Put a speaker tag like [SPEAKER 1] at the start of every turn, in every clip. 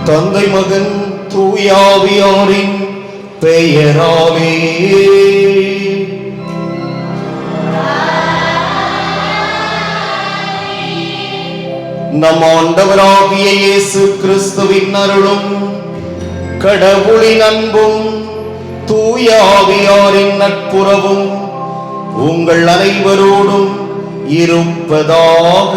[SPEAKER 1] தந்தை மகன் தூயாவியாரின் பெயராலே. நம் ஆண்டவராகிய இயேசு கிறிஸ்துவின் அருளும் கடவுளின் அன்பும் தூயாவியாரின் நட்புறவும் உங்கள் அனைவரோடும் இருப்பதாக.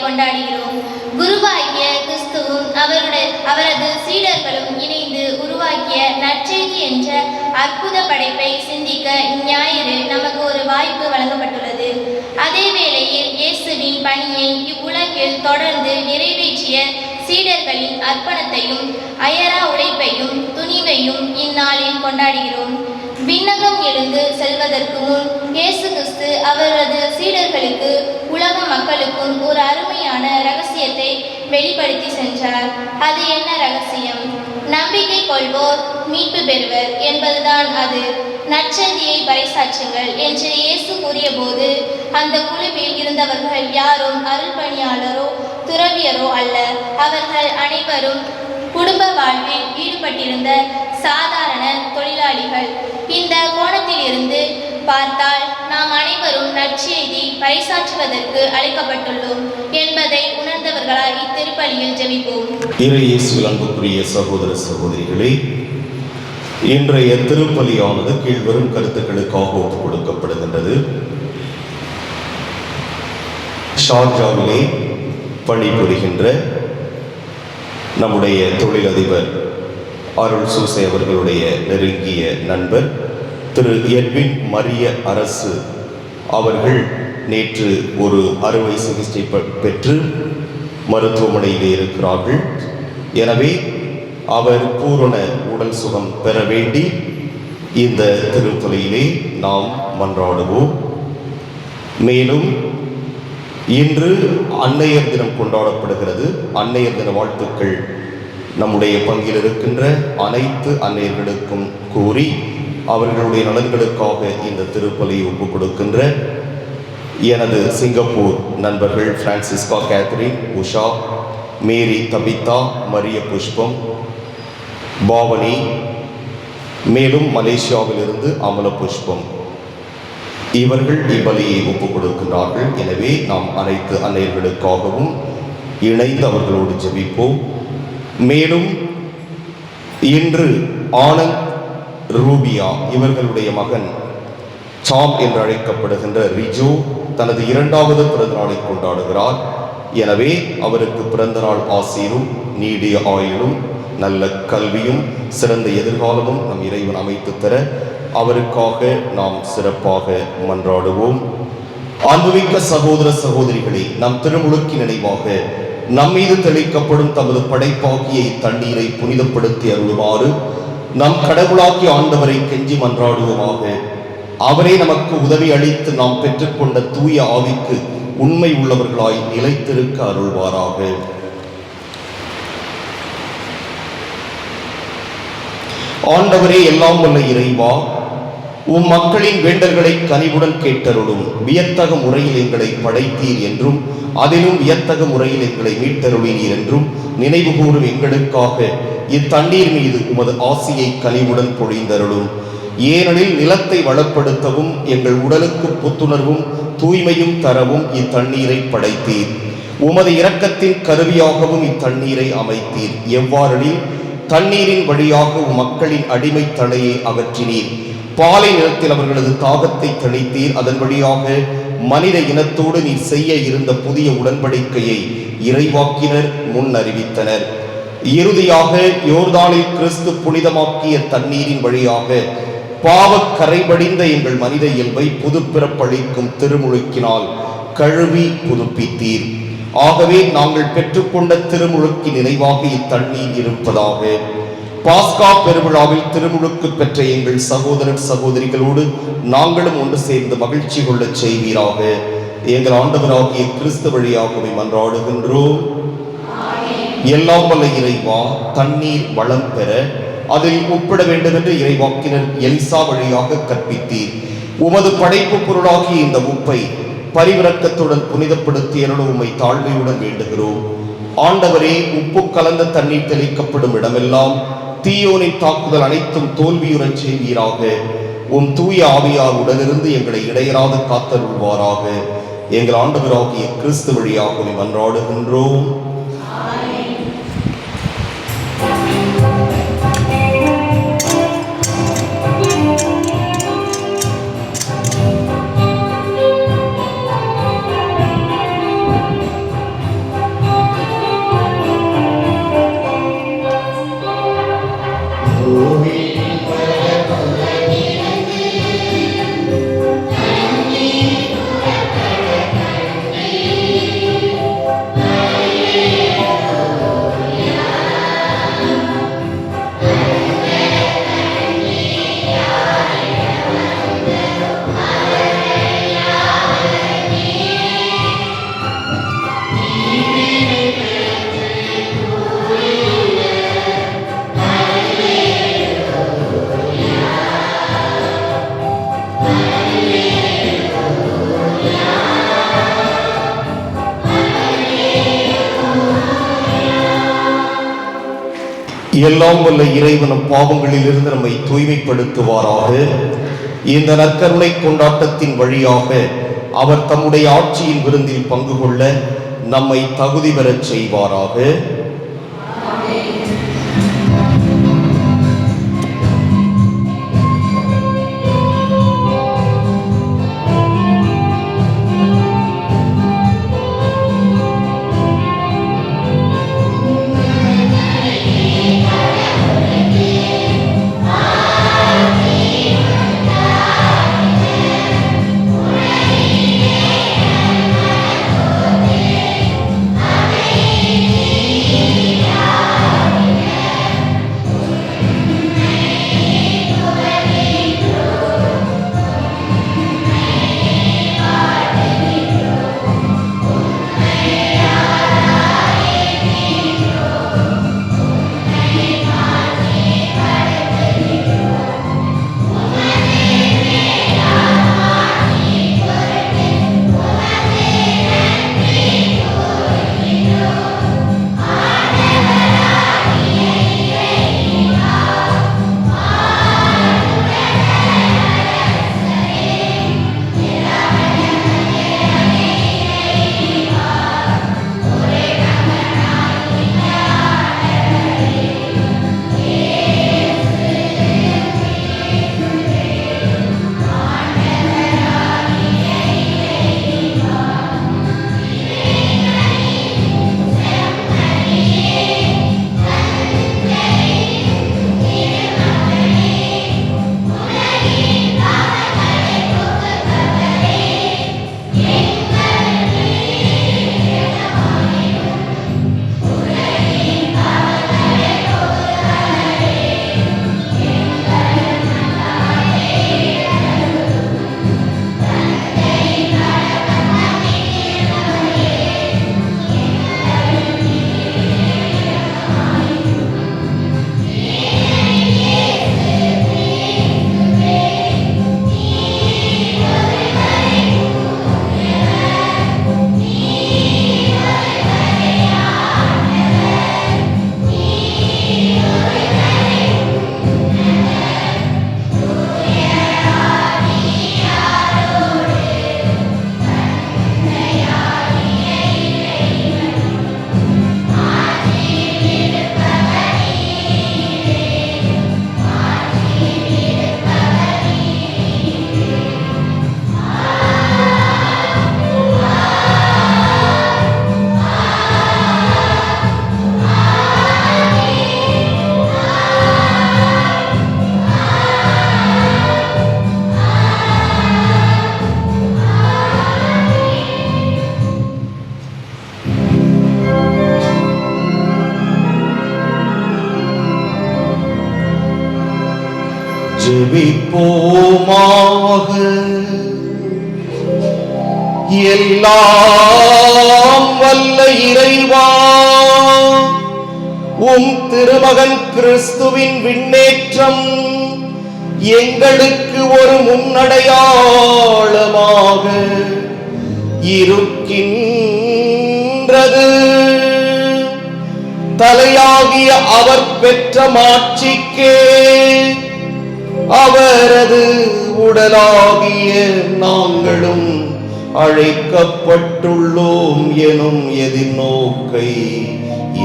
[SPEAKER 2] கொண்டாடுகிறோம். குருவாகிய கிறிஸ்துவும் அவரது சீடர்களும் இணைந்து உருவாக்கிய நற்செய்தி என்ற அற்புத படைப்பை சிந்திக்க இந்ஞாயிறு நமக்கு ஒரு வாய்ப்பு வழங்கப்பட்டுள்ளது. அதே வேளையில் இயேசுவின் பணியை இவ்வுலகில் தொடர்ந்து நிறைவேற்றிய சீடர்களின் அர்ப்பணத்தையும் அயரா உழைப்பையும் துணிவையும் இந்நாளில் கொண்டாடுகிறோம். விண்ணகம் எழுந்து செல்வதற்கு முன் இயேசு கிறிஸ்து அவரது சீடர்களுக்கு உலக மக்களுக்கும் ஒரு அருமையான ரகசியத்தை வெளிப்படுத்தி சென்றார். அது என்ன ரகசியம்? நம்பிக்கை கொள்வோர் மீட்பு பெறுவர் என்பதுதான் அது. நற்செய்தியை பறைசாற்றுங்கள் என்று இயேசு கூறிய போது அந்த குழுவில் இருந்தவர்கள் யாரும் அருள் பணியாளரோ துறவியரோ அல்ல. அவர்கள் அனைவரும் குடும்ப வாழ்வில் ஈடுபட்டிருந்த சாதாரண தொழிலாளிகள். இந்த கோணத்தில் இருந்து பார்த்தால் நாம் அனைவரும் நற்செய்தி பறைசாற்றுவதற்கு அழைக்கப்பட்டுள்ளோம் என்பதை உணர்ந்தவர்களால் இத்திருப்பலியில் ஜெபிப்போம்.
[SPEAKER 1] இறையேசுவில் அன்புக்குரிய சகோதர சகோதரிகளே, இன்றைய திருப்பலியானது கீழ்வரும் கருத்துக்களுக்காக ஒப்புக் கொடுக்கப்படுகின்றது. ஷார்ஜாவிலே பணிபுரிகின்ற நம்முடைய தொழிலதிபர் அருள் சூசை அவர்களுடைய நெருங்கிய நண்பர் திரு எட்வின் மரிய அரசு அவர்கள் நேற்று ஒரு அறுவை சிகிச்சை பெற்று மருத்துவமனையிலே இருக்கிறார்கள். எனவே அவர் பூரண உடல் சுகம் பெற வேண்டி இந்த திருப்பலியிலே நாம் மன்றாடுவோம். மேலும் இன்று அன்னையர் தினம் கொண்டாடப்படுகிறது. அன்னையர் தின வாழ்த்துக்கள் நம்முடைய பங்கில் இருக்கின்ற அனைத்து அன்னையர்களுக்கும் கூறி அவர்களுடைய நலன்களுக்காக இந்த திருப்பலியை ஒப்புக் கொடுக்கின்ற எனது சிங்கப்பூர் நண்பர்கள் பிரான்சிஸ்கா கேத்ரின், உஷா, மேரி, தபிதா, மரிய புஷ்பம், பாவனி, மேலும் மலேசியாவிலிருந்து அமல புஷ்பம், இவர்கள் இப்பலியை ஒப்புக் கொடுக்கின்றார்கள். எனவே நாம் அனைத்து அன்னையர்களுக்காகவும் இணைந்து அவர்களோடு ஜெபிப்போம். மேலும் இன்று ஆனந்த், ரூபியா இவர்களுடைய மகன் சாம் என்று அழைக்கப்படுகின்ற ரிஜு தனது 2வது பிறந்தநாளை கொண்டாடுகிறார். எனவே அவருக்கு பிறந்தநாள் ஆசீரும் நீடிய ஆயுளும் நல்ல கல்வியும் சிறந்த எதிர்காலமும் நம் இறைவன் அமைத்து தர அவருக்காக நாம் சிறப்பாக மன்றாடுவோம். அன்புமிக்க சகோதர சகோதரிகளே, நம் திருமுழுக்கின் நினைவாக நம்மீது தெளிக்கப்படும் தமது படைப்பாகிய தண்ணீரை புனிதப்படுத்தி அருளுமாறு நம் கடவுளாகிய ஆண்டவரை கெஞ்சி மன்றாடுவோமாக. அவரே நமக்கு உதவி அளித்து நாம் பெற்றுக்கொண்ட தூய ஆவிக்கு உண்மை உள்ளவர்களாய் நிலைத்திருக்க அருள்வாராக. ஆண்டவரே, எல்லாம் வல்ல இறைவா, உம் மக்களின் வேண்டல்களை கனிவுடன் கேட்டருளும். வியத்தக முறையில் எங்களை படைத்தீர் என்றும் அதிலும் வியத்தக முறையில் எங்களை மீட்டருளினீர் என்றும் நினைவு கூறும் எங்களுக்காக இத்தண்ணீர் மீது உமது ஆசியை கனிவுடன் பொழிந்தருளும். ஏனெனில் நிலத்தை வளப்படுத்தவும் எங்கள் உடலுக்கு புத்துணர்வும் தூய்மையும் தரவும் இத்தண்ணீரை படைத்தீர். உமது இரக்கத்தின் கருவியாகவும் இத்தண்ணீரை அமைத்தீர். எவ்வாறெனில் தண்ணீரின் வழியாக மக்களின் அடிமை தலையை அகற்றினீர். பாலை நிலத்தில் அவர்களது தாகத்தை தணித்தீர். அதன் வழியாக மனித இனத்தோடு நீர் செய்ய இருந்த புதிய உடன்படிக்கையை இறைவாக்கினர் முன் அறிவித்தனர். இறுதியாக யோர்தானில் கிறிஸ்து புனிதமாக்கிய தண்ணீரின் வழியாக பாவக் கரைபடிந்த எங்கள் மனித இயல்பை புதுப்பிறப்பளிக்கும் திருமுழுக்கினால் கழுவி புதுப்பித்தீர். ஆகவே நாங்கள் பெற்றுக்கொண்ட திருமுழுக்கின் நினைவாக இத்தண்ணீர் இருப்பதாக. பாஸ்கா பெருவிழாவில் திருமுழுக்கு பெற்ற எங்கள் சகோதரர் சகோதரிகளோடு நாங்களும் ஒன்று சேர்ந்து மகிழ்ச்சி கொள்ள செய்வீராக. எங்கள் ஆண்டவராகிய கிறிஸ்து வழியாகவே மன்றாடுகின்றோம். எல்லாம் வல்ல இறைவா, தண்ணீர் வளம் பெற அதில் உட்பட வேண்டும் என்று இறைவாக்கினர் எல்சா வழியாக கற்பித்தீர். உமது படைப்பு பொருளாகிய இந்த உப்பை பரிவிரக்கத்துடன் புனிதப்படுத்திய உம்மை தாழ்மையுடன் வேண்டுகிறோம். ஆண்டவரே, உப்பு கலந்த தண்ணீர் தெளிக்கப்படும் இடமெல்லாம் தீயோனின் தாக்குதல் அனைத்தும் தோல்வியுறச் செய்வீராக. உம் தூய ஆவியார் உடனிருந்து எங்களை இடையராது காத்தருள்வாராக. எங்கள் ஆண்டவராகிய கிறிஸ்து வழியாக மன்றாடுகின்றோம். எல்லாம் வல்ல இறைவனும் பாவங்களில் இருந்து நம்மை தூய்மைப்படுத்துவாராக. இந்த நற்கருணை கொண்டாட்டத்தின் வழியாக அவர் தம்முடைய ஆட்சியின் விருந்தில் பங்கு கொள்ள நம்மை தகுதி பெறச் செய்வாராக. ஜெபிப்போமாக. எல்லாம் வல்ல இறைவா, உம் திருமகன் கிறிஸ்துவின் விண்ணேற்றம் எங்களுக்கு ஒரு முன்னடையாளமாக இருக்கின்றது. தலையாகிய அவர் பெற்ற மாட்சிக்கே அவரது உடலாகிய நாங்களும் அழைக்கப்பட்டுள்ளோம் எனும் எதிர்நோக்கை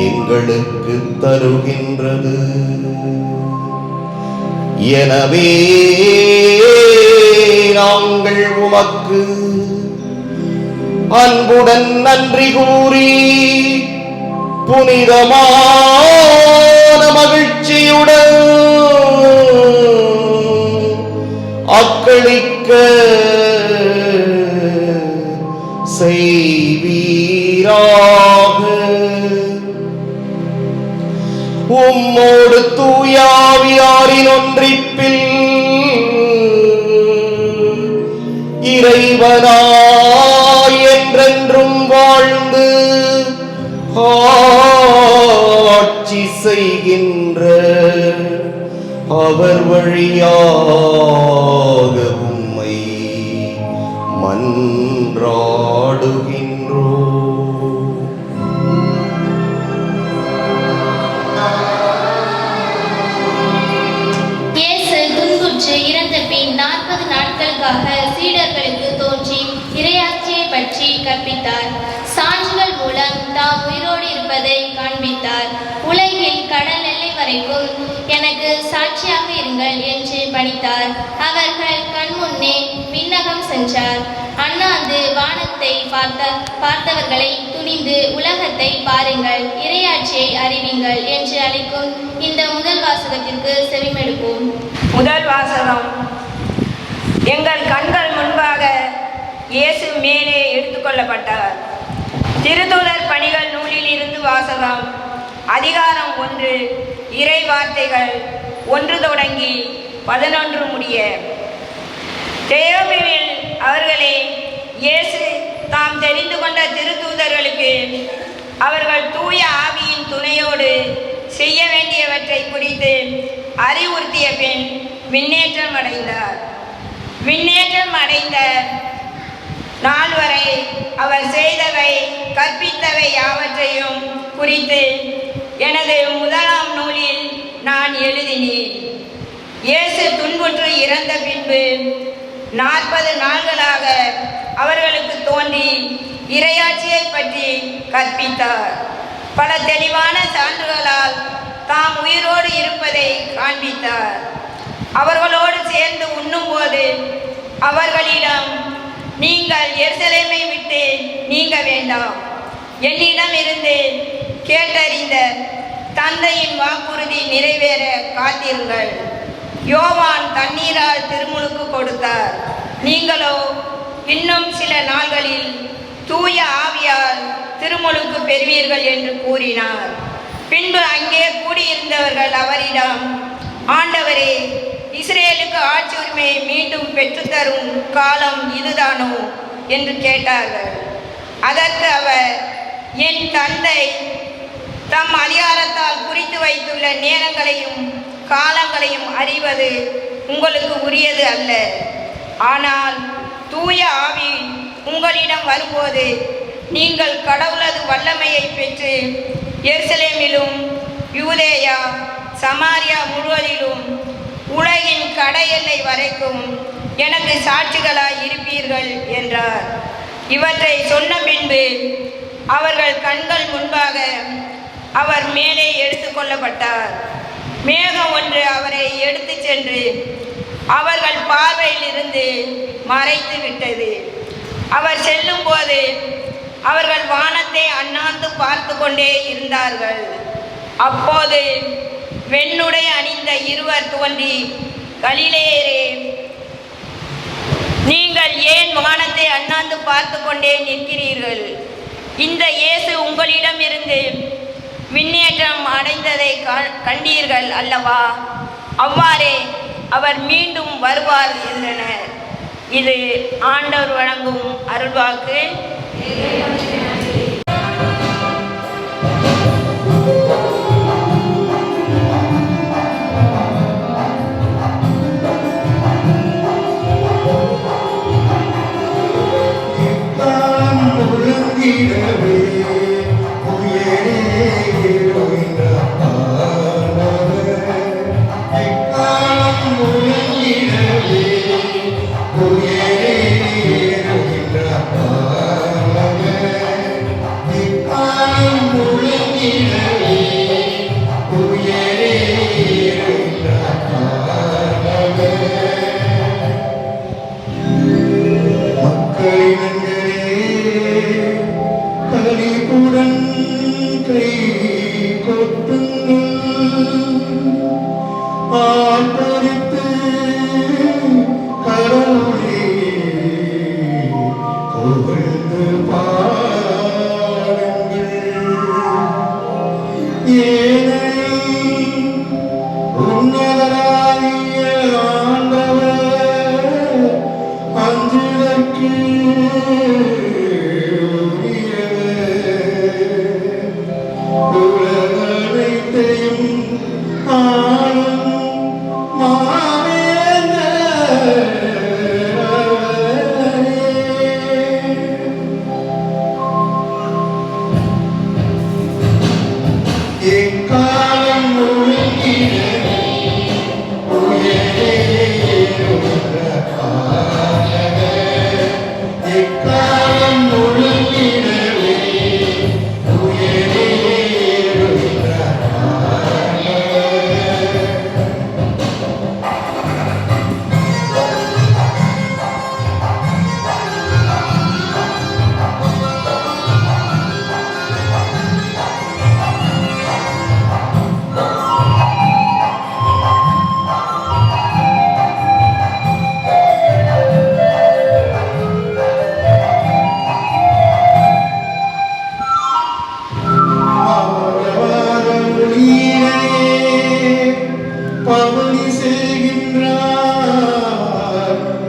[SPEAKER 1] எங்களுக்கு தருகின்றது. எனவே நாங்கள் உமக்கு அன்புடன் நன்றி கூறி புனிதமான மகிழ்ச்சியுடன் அக்களிக்க செய்வீராக. உம்மோடு தூயாவியாரின் ஒன்றிப்பில் இறைவனாய் என்றென்றும் வாழ்ந்து ஆட்சி செய்கின்ற அவர் வழியாக உம்மை மன்றாடுகின்றோம்.
[SPEAKER 2] இறந்த பின் 40 நாட்களுக்காக சீடர்களுக்கு தோன்றி இறையாட்சியை பற்றி கற்பித்தார். சான்றுகள் மூலம் தாம் உயிரோடு இருப்பதை காண்பித்தார். உலகில் கடல் எல்லை வரைக்கும் எனக்கு சாட்சியாக இருங்கள் என்று பணித்தார். அவர்கள் கண்முன்னே விண்ணகம் சென்றார். அண்ணாந்து வானத்தை பார்த்தவர்களை துணிந்து உலகத்தை பாருங்கள், இறையாட்சியை அறிவிங்கள் என்று அழைக்கும் இந்த முதல் வாசகத்திற்கு செவிமெடுப்போம்.
[SPEAKER 3] முதல் வாசகம். எங்கள் கண்கள் முன்பாக இயேசு மேலே எடுத்துக்கொள்ளப்பட்டார். திருத்தூதர் பணிகள் நூலில் இருந்து வாசகம். அதிகாரம் 1, இறை வார்த்தைகள் 1 தொடங்கி 11 முடிய. தெயோபியில் அவர்களே, இயேசு தாம் தெரிந்து கொண்ட திருத்தூதர்களுக்கு அவர்கள் தூய ஆவியின் துணையோடு செய்ய வேண்டியவற்றை குறித்து அறிவுறுத்திய பின் விண்ணேற்றம் அடைந்தார். விண்ணேற்றம் அடைந்த நாள் வரை அவர் செய்தவை கற்பித்தவை யாவற்றையும் குறித்து எனது முதலாம் நூலில் நான் எழுதினேன். இயேசு துன்புற்று இறந்த பின்பு 40 நாள்களாக அவர்களுக்கு தோன்றி இறையாட்சியை பற்றி கற்பித்தார். பல தெளிவான சான்றுகளால் தாம் உயிரோடு இருப்பதை காண்பித்தார். அவர்களோடு சேர்ந்து உண்ணும்போது அவர்களிடம், நீங்கள் எருசலேமை விட்டு நீங்க வேண்டாம், என்னிடம் இருந்து கேட்டறிந்த தந்தையின் வாக்குறுதி நிறைவேற காத்திருங்கள். யோவான் தண்ணீரால் திருமுழுக்கு கொடுத்தார், நீங்களோ இன்னும் சில நாள்களில் தூய ஆவியால் திருமுழுக்கு பெறுவீர்கள் என்று கூறினார். பின்பு அங்கே கூடியிருந்தவர்கள் அவரிடம், ஆண்டவரே, இஸ்ரேலுக்கு ஆட்சி உரிமையை மீண்டும் பெற்றுத்தரும் காலம் இதுதானோ என்று கேட்டார்கள். அதற்கு அவர், என் தந்தை தம் அதிகாரத்தால் குறித்து வைத்துள்ள நேரங்களையும் காலங்களையும் அறிவது உங்களுக்கு உரியது அல்ல. ஆனால் தூய ஆவி உங்களிடம் வரும்போது நீங்கள் கடவுளது வல்லமையை பெற்று எருசலேமிலும் யூதேயா சமாரியா முழுவதிலும் உலகின் கடையெல்லை வரைக்கும் எனக்கு சாட்சிகளாய் இருப்பீர்கள் என்றார். இவற்றை சொன்ன பின்பு அவர்கள் கண்கள் முன்பாக அவர் மேலே எடுத்துக்கொள்ளப்பட்டார். மேகம் ஒன்று அவரை எடுத்து சென்று அவர்கள் பார்வையில் இருந்து மறைத்து விட்டது. அவர் செல்லும் போது அவர்கள் வானத்தை அண்ணாந்து பார்த்து கொண்டே இருந்தார்கள். அப்போது வெண்ணுடை அணிந்த இருவர் தோன்றி, கலிலேயரே, நீங்கள் ஏன் வானத்தை அண்ணாந்து பார்த்து கொண்டே நிற்கிறீர்கள்? இந்த இயேசு உங்களிடம் இருந்து விண்ணேற்றம் அடைந்ததை கண்டீர்கள் அல்லவா? அவ்வாறே அவர் மீண்டும் வருவார் என்றனர். இது ஆண்டவர் வழங்கும் அருள்வாக்கு.
[SPEAKER 4] முழங்கிடவே உயரேறுகின்ற ஆண்டவர். எக்காலம் முழங்கிடவே உயரேறுகின்ற ஆண்டவர். எக்காலம் முழங்கிடவே உயரேறுகின்ற ஆண்டவர். மக்களினங்களே கலிப்புடன் கை கொட்டுங்கள், ஆர்ப்பரித்து கடவுளை புகழ்ந்து பாடுங்கள். ஏனெனில் உன்னதராகிய ஆண்டவர் அஞ்சுதற்கு உலகனைத்தையும் ஆளும் எக்காலம் முழுங்கிடவே உயரேறுகின்ற ஆண்டவர். எக்காலம் முழுங்கிடவே உயரேறுகின்ற ஆண்டவர். பவனி செய்கின்றார்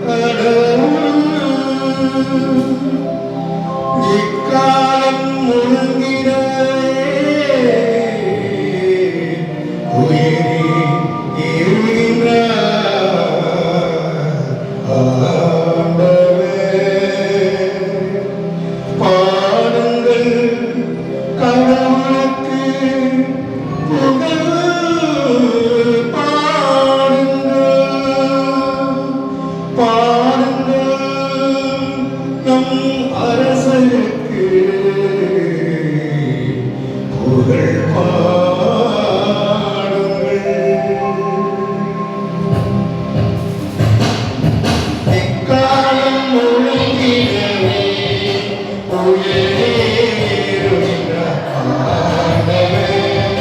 [SPEAKER 4] கடவுள். எக்காலம் முழங்கிடவே உயரே ஏறுகின்றார் ஆண்டவர். பாடுங்கள் கடவுளுக்கு புகழ் பாடுங்கள் நம் அரசருக்கு புகழ் பாடுங்கள். எக்காலம் முழங்கிடவே உயரேறுகின்ற ஆண்டவர்.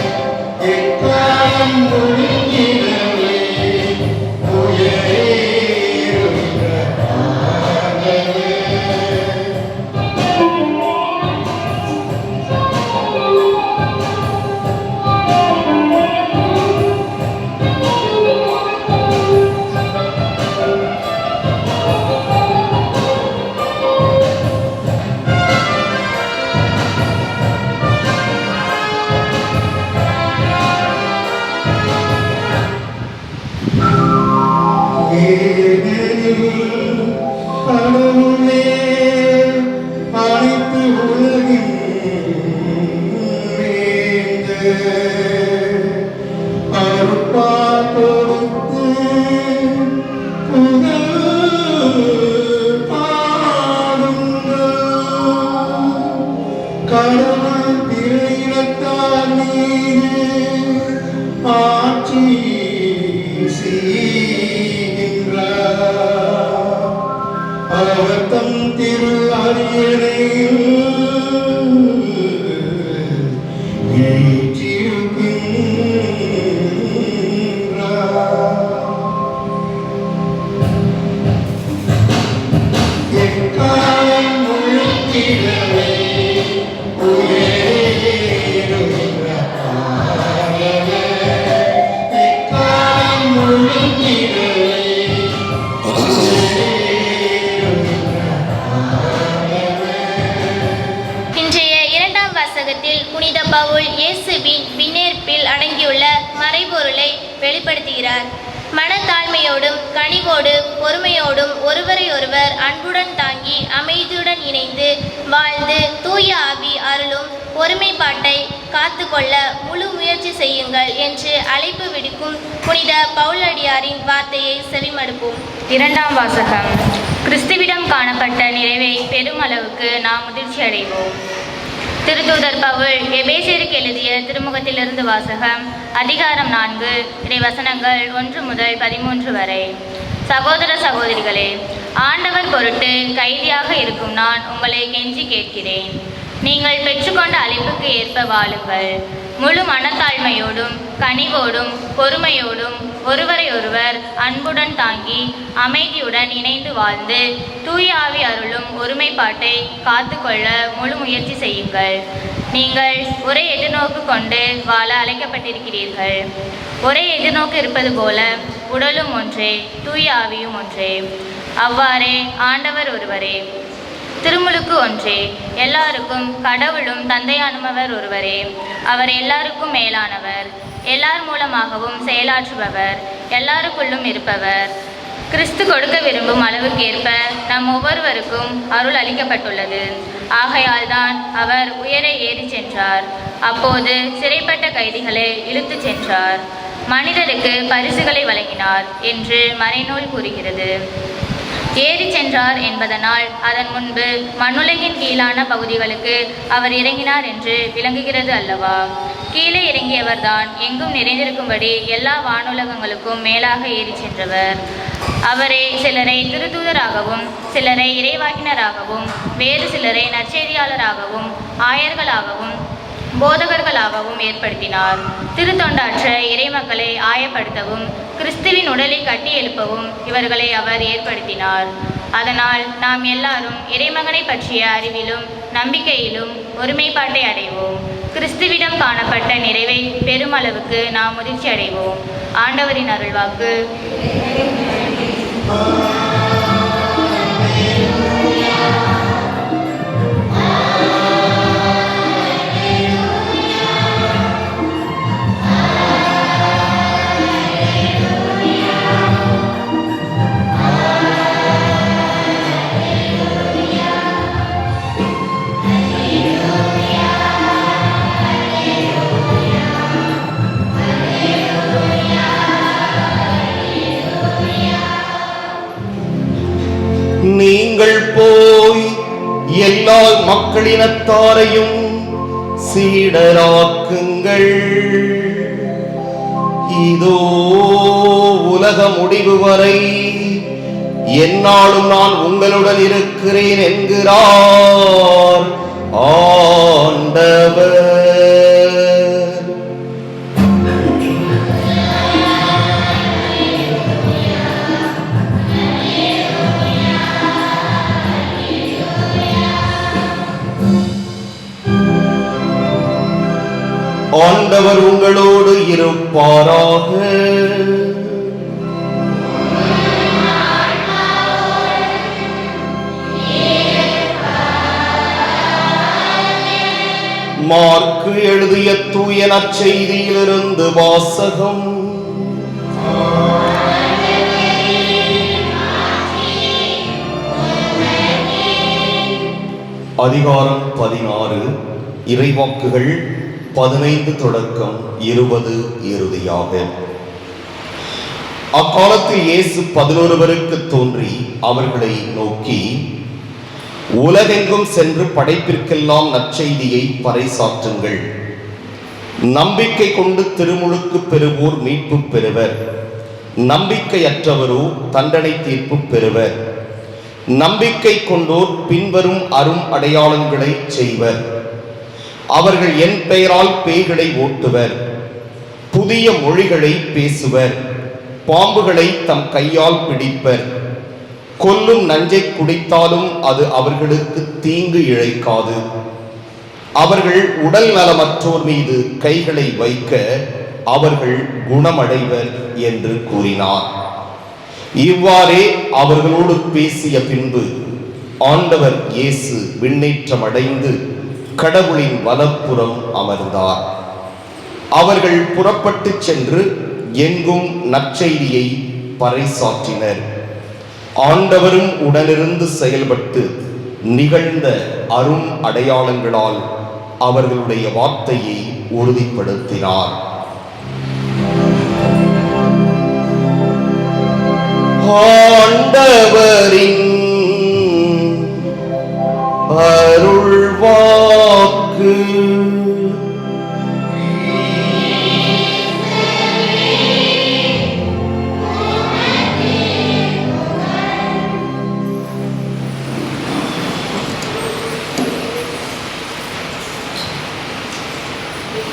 [SPEAKER 4] எக்காலம் முழங்கிடவே உயரேறுகின்ற ஆண்டவர். ஏனெனில் கடவுளே அனைத்து உலகின் வேந்தர். அருட்பால் கொடுத்து புகழ் பாடுங்கள். கடவுள் பிற இனத்தார் மீது ஆட்சி செய்கின்றார். அவர் தம் திரு அரியணையில் வீற்றிருக்கின்றார். எக்காலம் முழங்கிடவே உயரேறுகின்ற ஆண்டவர். எக்காலம் முழங்கிடவே
[SPEAKER 2] இன்றைய இரண்டாம் வாசகத்தில் புனித பவுல் இயேசுவின் விண்ணேற்பில் அடங்கியுள்ள மறைபொருளை வெளிப்படுத்துகிறார். மனத்தாழ்மையோடும் கனிவோடும் பொறுமையோடும் ஒருவரை ஒருவர் அன்புடன் தாங்கி அமைதியுடன் இணைந்து வாழ்ந்து தூய ஒருமைப்பாட்டை காத்துக்கொள்ள முழு முயற்சி செய்யுங்கள் என்று அழைப்பு விடுக்கும் புனித பவுலடியாரின் வார்த்தையை செவிமடுப்போம்.
[SPEAKER 5] இரண்டாம் வாசகம். கிறிஸ்துவிடம் காணப்பட்ட நிறைவை பெருமளவுக்கு நாம் முதிர்ச்சி அடைவோம். திருத்தூதர் பவுல் எபேசியருக்கு எழுதிய திருமுகத்திலிருந்து வாசகம். அதிகாரம் 4, இறைவசனங்கள் 1 முதல் 13 வரை. சகோதர சகோதரிகளே, ஆண்டவர் பொருட்டு கைதியாக இருக்கும் நான் உங்களை கெஞ்சி கேட்கிறேன். நீங்கள் பெற்றுக்கொண்ட அழைப்புக்கு ஏற்ப வாழுங்கள். முழு மனத்தாழ்மையோடும் கனிவோடும் பொறுமையோடும் ஒருவரை ஒருவர் அன்புடன் தாங்கி அமைதியுடன் இணைந்து வாழ்ந்து தூய ஆவி அருளும் ஒருமைப்பாட்டை காத்துக்கொள்ள முழு முயற்சி செய்யுங்கள். நீங்கள் ஒரே எதிர்நோக்கு கொண்டு வாழ அழைக்கப்பட்டிருக்கிறீர்கள். ஒரே எதிர்நோக்கு இருப்பது போல உடலும் ஒன்றே, தூய ஆவியும் ஒன்றே. அவ்வாறே ஆண்டவர் ஒருவரே, திருமுழுக்கு ஒன்றே, எல்லாருக்கும் கடவுளும் தந்தையானவர் ஒருவரே. அவர் எல்லாருக்கும் மேலானவர், எல்லார் மூலமாகவும் செயலாற்றுபவர், எல்லாருக்குள்ளும் இருப்பவர். கிறிஸ்து கொடுக்க விரும்பும் அளவுக்கேற்ப நம் ஒவ்வொருவருக்கும் அருள் அளிக்கப்பட்டுள்ளது. ஆகையால் தான் அவர் உயரே ஏறி சென்றார். அப்போது சிறைப்பட்ட கைதிகளை இழுத்து சென்றார். மனிதருக்கு பரிசுகளை வழங்கினார் என்று மறைநூல் கூறுகிறது. ஏறி சென்றார் என்பதனால் அதன் முன்பு மண்ணுலகின் கீழான பகுதிகளுக்கு அவர் இறங்கினார் என்று விளங்குகிறது அல்லவா? கீழே இறங்கியவர்தான் எங்கும் நிறைந்திருக்கும்படி எல்லா வானுலகங்களுக்கும் மேலாக ஏறி சென்றவர். அவரே சிலரை திருத்தூதராகவும் சிலரை இறைவாக்கினராகவும் வேறு சிலரை நற்செய்தியாளராகவும் ஆயர்களாகவும் போதகர்களாகவும் ஏற்படுத்தினார். திருத்தொண்டாற்ற இறைமக்களை ஆயப்படுத்தவும் கிறிஸ்துவின் உடலை கட்டி எழுப்பவும் இவர்களை அவர் ஏற்படுத்தினார். அதனால் நாம் எல்லாரும் இறைமகனை பற்றிய அறிவிலும் நம்பிக்கையிலும் ஒருமைப்பாட்டை அடைவோம். கிறிஸ்துவிடம் காணப்பட்ட நிறைவை பெருமளவுக்கு நாம் முதிர்ச்சி அடைவோம். ஆண்டவரின் அருள்வாக்கு.
[SPEAKER 1] நீங்கள் போய் எல்லா மக்களினத்தாரையும் சீடராக்குங்கள். இதோ உலக முடிவு வரை எந்நாளும் நான் உங்களுடன் இருக்கிறேன் என்கிறார் ஆண்டவர். ஆண்டவர் உங்களோடு இருப்பாராக. மார்க்கு எழுதிய தூய நற்செய்தியிலிருந்து வாசகம். அதிகாரம் 16, இறைவாக்குகள் 15 தொடக்கம் 20 இறுதியாக. அக்காலத்தில் இயேசு 11 பேருக்கு தோன்றி அவர்களை நோக்கி, உலகெங்கும் சென்று படைப்பிற்கெல்லாம் நற்செய்தியை பறைசாற்றுங்கள். நம்பிக்கை கொண்டு திருமுழுக்கு பெறுவோர் மீட்பு பெறுவர், நம்பிக்கையற்றவரோ தண்டனை தீர்ப்பு பெறுவர். நம்பிக்கை கொண்டோர் பின்வரும் அரும் அடையாளங்களை செய்வர். அவர்கள் என் பெயரால் பேய்களை ஓட்டுவர், புதிய மொழிகளை பேசுவர், பாம்புகளை தம் கையால் பிடிப்பர், கொல்லும் நஞ்சை குடித்தாலும் அது அவர்களுக்கு தீங்கு இழைக்காது. அவர்கள் உடல் நலமற்றோர் மீது கைகளை வைக்க அவர்கள் குணமடைவர் என்று கூறினார். இவ்வாறே அவர்களோடு பேசிய பின்பு ஆண்டவர் இயேசு விண்ணேற்றம் அடைந்து கடவுளின் வலப்புறம் அமர்ந்தார். அவர்கள் புறப்பட்டு சென்று எங்கும் நற்செய்தியை பறைசாற்றினர். ஆண்டவரும் உடனிருந்து செயல்பட்டு நிகழ்ந்த அரும் அடையாளங்களால் அவர்களுடைய வார்த்தையை உறுதிப்படுத்தினார். ஆண்டவரின் அருள்வாக்கு.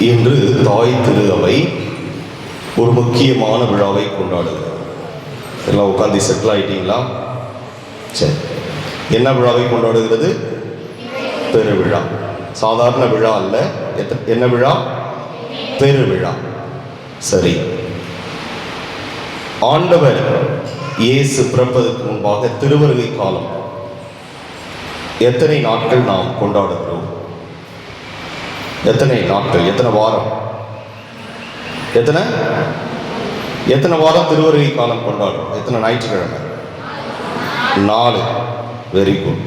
[SPEAKER 1] இன்று தாய் திரு அவை ஒரு முக்கியமான விழாவை கொண்டாடுகிறது. எல்லாம் உட்காந்து செட்டில் ஆயிட்டீங்களா? சரி, என்ன விழாவை கொண்டாடுகிறது? பெருவிழா. சாதாரண விழா அல்ல. என்ன விழா? பெருவிழா. சரி, ஆண்டவர் இயேசு பிறப்பதற்கு முன்பாக திருவருகை காலம் எத்தனை நாட்கள் நாம் கொண்டாடுகிறோம்? எத்தனை நாட்கள்? எத்தனை வாரம்? எத்தனை வாரம் திருவருகை காலம் கொண்டாடுறோம்? எத்தனை ஞாயிற்றுக்கிழமை? 4. Very good.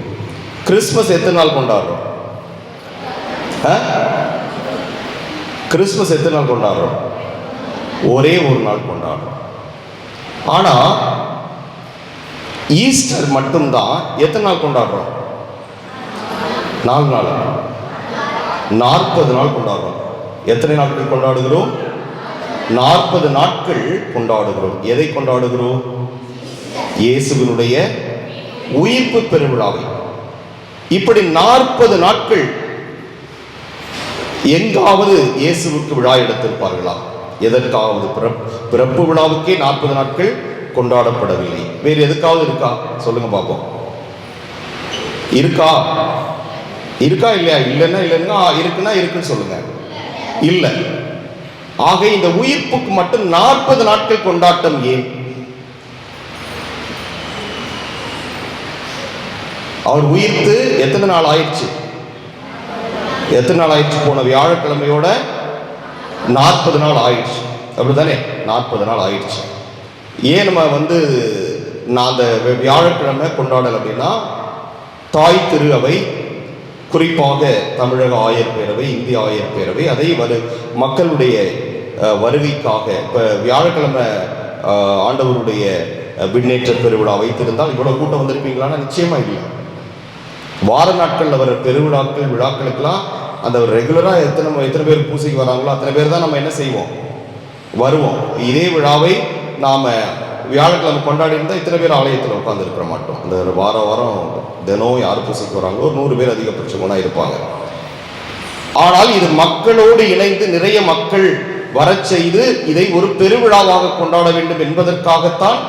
[SPEAKER 1] கிறிஸ்மஸ் எத்தனை நாள் கொண்டாடுறோம்? கிறிஸ்மஸ் எத்தனை நாள் கொண்டாடுறோம்? ஒரே ஒரு நாள் கொண்டாடுறோம். ஆனா ஈஸ்டர் மட்டும்தான் எத்தனை நாள் கொண்டாடுறோம்? 4 நாள். 40 நாள் கொண்டாடுறோம். எத்தனை நாட்கள் கொண்டாடுகிறோம்? 40 நாட்கள் கொண்டாடுகிறோம். எதை கொண்டாடுகிறோம்? இயேசுவினுடைய உயிர்ப்பு பெருவிழாவை. இப்படி 40 நாட்கள் எங்காவது இயேசுவுக்கு விழா எடுத்திருப்பார்களா? எதற்காவது? பிறப்பு விழாவுக்கே 40 நாட்கள் கொண்டாடப்படவில்லை. வேறு எதுக்காவது இருக்கா? சொல்லுங்க பார்ப்போம். இருக்கா? இருக்கா இல்லையா? இல்லைன்னா இருக்குன்னா இருக்குன்னு சொல்லுங்க. இல்லை. ஆக இந்த உயிர்ப்புக்கு மட்டும் 40 நாட்கள் கொண்டாட்டம் ஏன்? அவர் உயிர்த்து எத்தனை நாள் ஆயிடுச்சு? போன வியாழக்கிழமையோட 40 நாள் ஆயிடுச்சு. அப்படித்தானே? 40 நாள் ஆயிடுச்சு. ஏன் நம்ம நான் அந்த வியாழக்கிழமை கொண்டாடல் அப்படின்னா, தாய் திரு அவை, குறிப்பாக தமிழக ஆயர் பேரவை, இந்திய ஆயர் பேரவை, அதை மக்களுடைய வருகைக்காக இப்போ வியாழக்கிழமை ஆண்டவருடைய விண்ணேற்ற பெருவிழா வைத்திருந்தால் இவ்வளோ கூட்டம் வந்திருப்பீங்களான்னா நிச்சயமா இல்லை. வார நாட்களில் வர பெருவிழாக்கள் விழாக்களுக்கெல்லாம் அந்த ரெகுலராக எத்தனை பேர் பூசைக்கு வராங்களோ அத்தனை பேர் தான் நம்ம என்ன செய்வோம்? வருவோம். இதே விழாவை நாம் வியாழக்கிழமை கொண்டாடி இருந்தால் இத்தனை பேர் ஆலயத்தில் உட்காந்துருக்க மாட்டோம். அந்த வாரம் தினம் யார் பூசைக்கு வராங்களோ 100 பேர் அதிகபட்சமாக இருப்பாங்க. ஆனால் இது மக்களோடு இணைந்து நிறைய மக்கள் வரச் செய்து இதை ஒரு பெருவிழாவாக கொண்டாட வேண்டும் என்பதற்காகத்தான்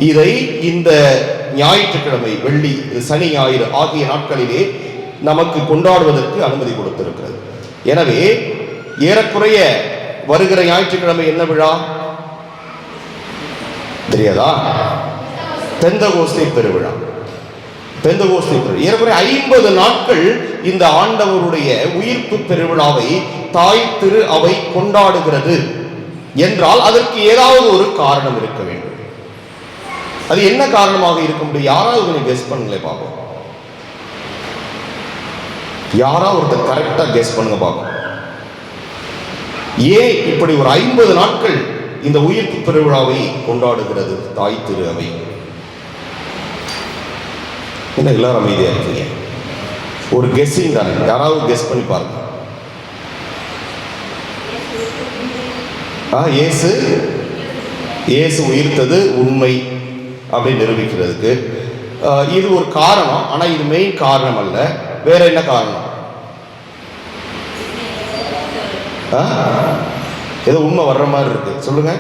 [SPEAKER 1] இதை இந்த ஞாயிற்றுக்கிழமை, வெள்ளி, சனி, ஞாயிறு ஆகிய நாட்களிலே நமக்கு கொண்டாடுவதற்கு அனுமதி கொடுத்திருக்கிறது. எனவே ஏறக்குறைய வருகிற ஞாயிற்றுக்கிழமை என்ன விழா தெரியாதா? பெந்தகோஸ்தே பெருவிழா. ஏறக்குறைய 50 நாட்கள் இந்த ஆண்டவருடைய உயிர்ப்பு பெருவிழாவை தாய் திரு அவை கொண்டாடுகிறது என்றால் அதற்கு ஏதாவது ஒரு காரணம் இருக்க வேண்டும். அது என்ன காரணமாக இருக்க முடியும்? யாராவது கொஞ்சம் கெஸ் பண்ணுங்களே பார்ப்போம். யாராவது ஒருத்தர் கரெக்டா கெஸ் பண்ணுங்க பார்ப்போம். ஏன் இப்படி ஒரு 50 நாட்கள் இந்த உயிர்ப்பு பெருவிழாவை கொண்டாடுகிறது தாய் திரு அவை? என்ன எல்லாரும் அமைதியா இருக்கீங்க? ஒரு கெஸ்ஸிங் தானே, யாராவது கெஸ் பண்ணி பாருங்க. இயேசு உயிர்த்தது உண்மை அப்படி நிரூபிக்கிறதுக்கு இது ஒரு காரணம். ஆனா இது மெயின் காரணம் அல்ல. வேற என்ன காரணம்? ஏதோ உண்மை வர்ற மாதிரி இருக்கு, சொல்லுங்க.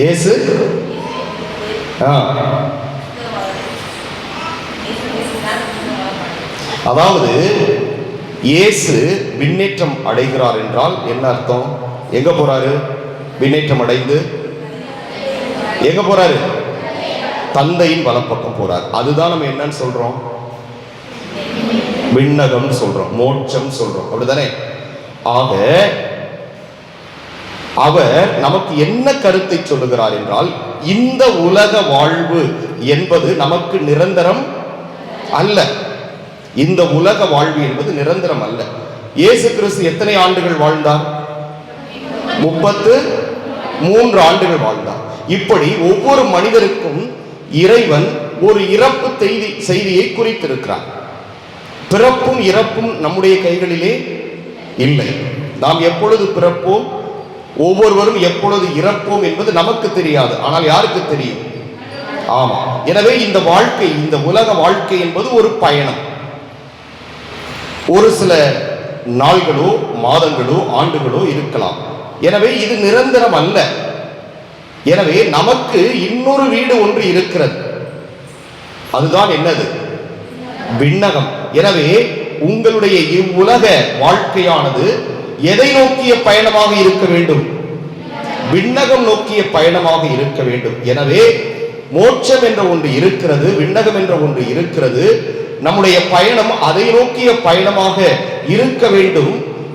[SPEAKER 1] இயேசு அதாவது இயேசு விண்ணேற்றம் அடைகிறார் என்றால் என்ன அர்த்தம்? எங்க போறாரு? விண்ணேற்றம் அடைந்து எங்க போறாரு? தந்தையின் வலப்பக்கம் போறார். அதுதான் நம்ம என்னன்னு சொல்றோம்? விண்ணகம் சொல்றோம், மோட்சம் சொல்றோம், அப்படிதானே? ஆக அவர் நமக்கு என்ன கருத்தை சொல்லுகிறார் என்றால், இந்த உலக வாழ்வு என்பது நமக்கு நிரந்தரம் அல்ல. இந்த உலக வாழ்வு என்பது நிரந்தரம் அல்ல. இயேசு கிறிஸ்து எத்தனை ஆண்டுகள் வாழ்ந்தார்? 33 ஆண்டுகள் வாழ்ந்தார். இப்படி ஒவ்வொரு மனிதருக்கும் இறைவன் ஒரு இறப்பு செய்தியை குறித்திருக்கிறார். பிறப்பும் இறப்பும் நம்முடைய கைகளிலே இல்லை. நாம் எப்பொழுது பிறப்போம், ஒவ்வொருவரும் எப்பொழுது இறப்போம் என்பது நமக்கு தெரியாது. ஆனால் யாருக்கு தெரியும்? ஆமா. எனவே இந்த வாழ்க்கை, இந்த உலக வாழ்க்கை என்பது ஒரு பயணம். ஒரு சில நாள்களோ மாதங்களோ ஆண்டுகளோ இருக்கலாம். எனவே இது நிரந்தரம் அல்ல. எனவே நமக்கு இன்னொரு வீடு ஒன்று இருக்கிறது. அதுதான் என்னது? விண்ணகம். எனவே உங்களுடைய இவ்வுலக வாழ்க்கையானது எதை நோக்கிய பயணமாக இருக்க வேண்டும்? விண்ணகம் நோக்கிய பயணமாக இருக்க வேண்டும். எனவே மோட்சம் என்ற ஒன்று இருக்கிறது, விண்ணகம் என்ற ஒன்று இருக்கிறது. நம்முடைய பயணம் அதை நோக்கிய பயணமாக இருக்க வேண்டும்.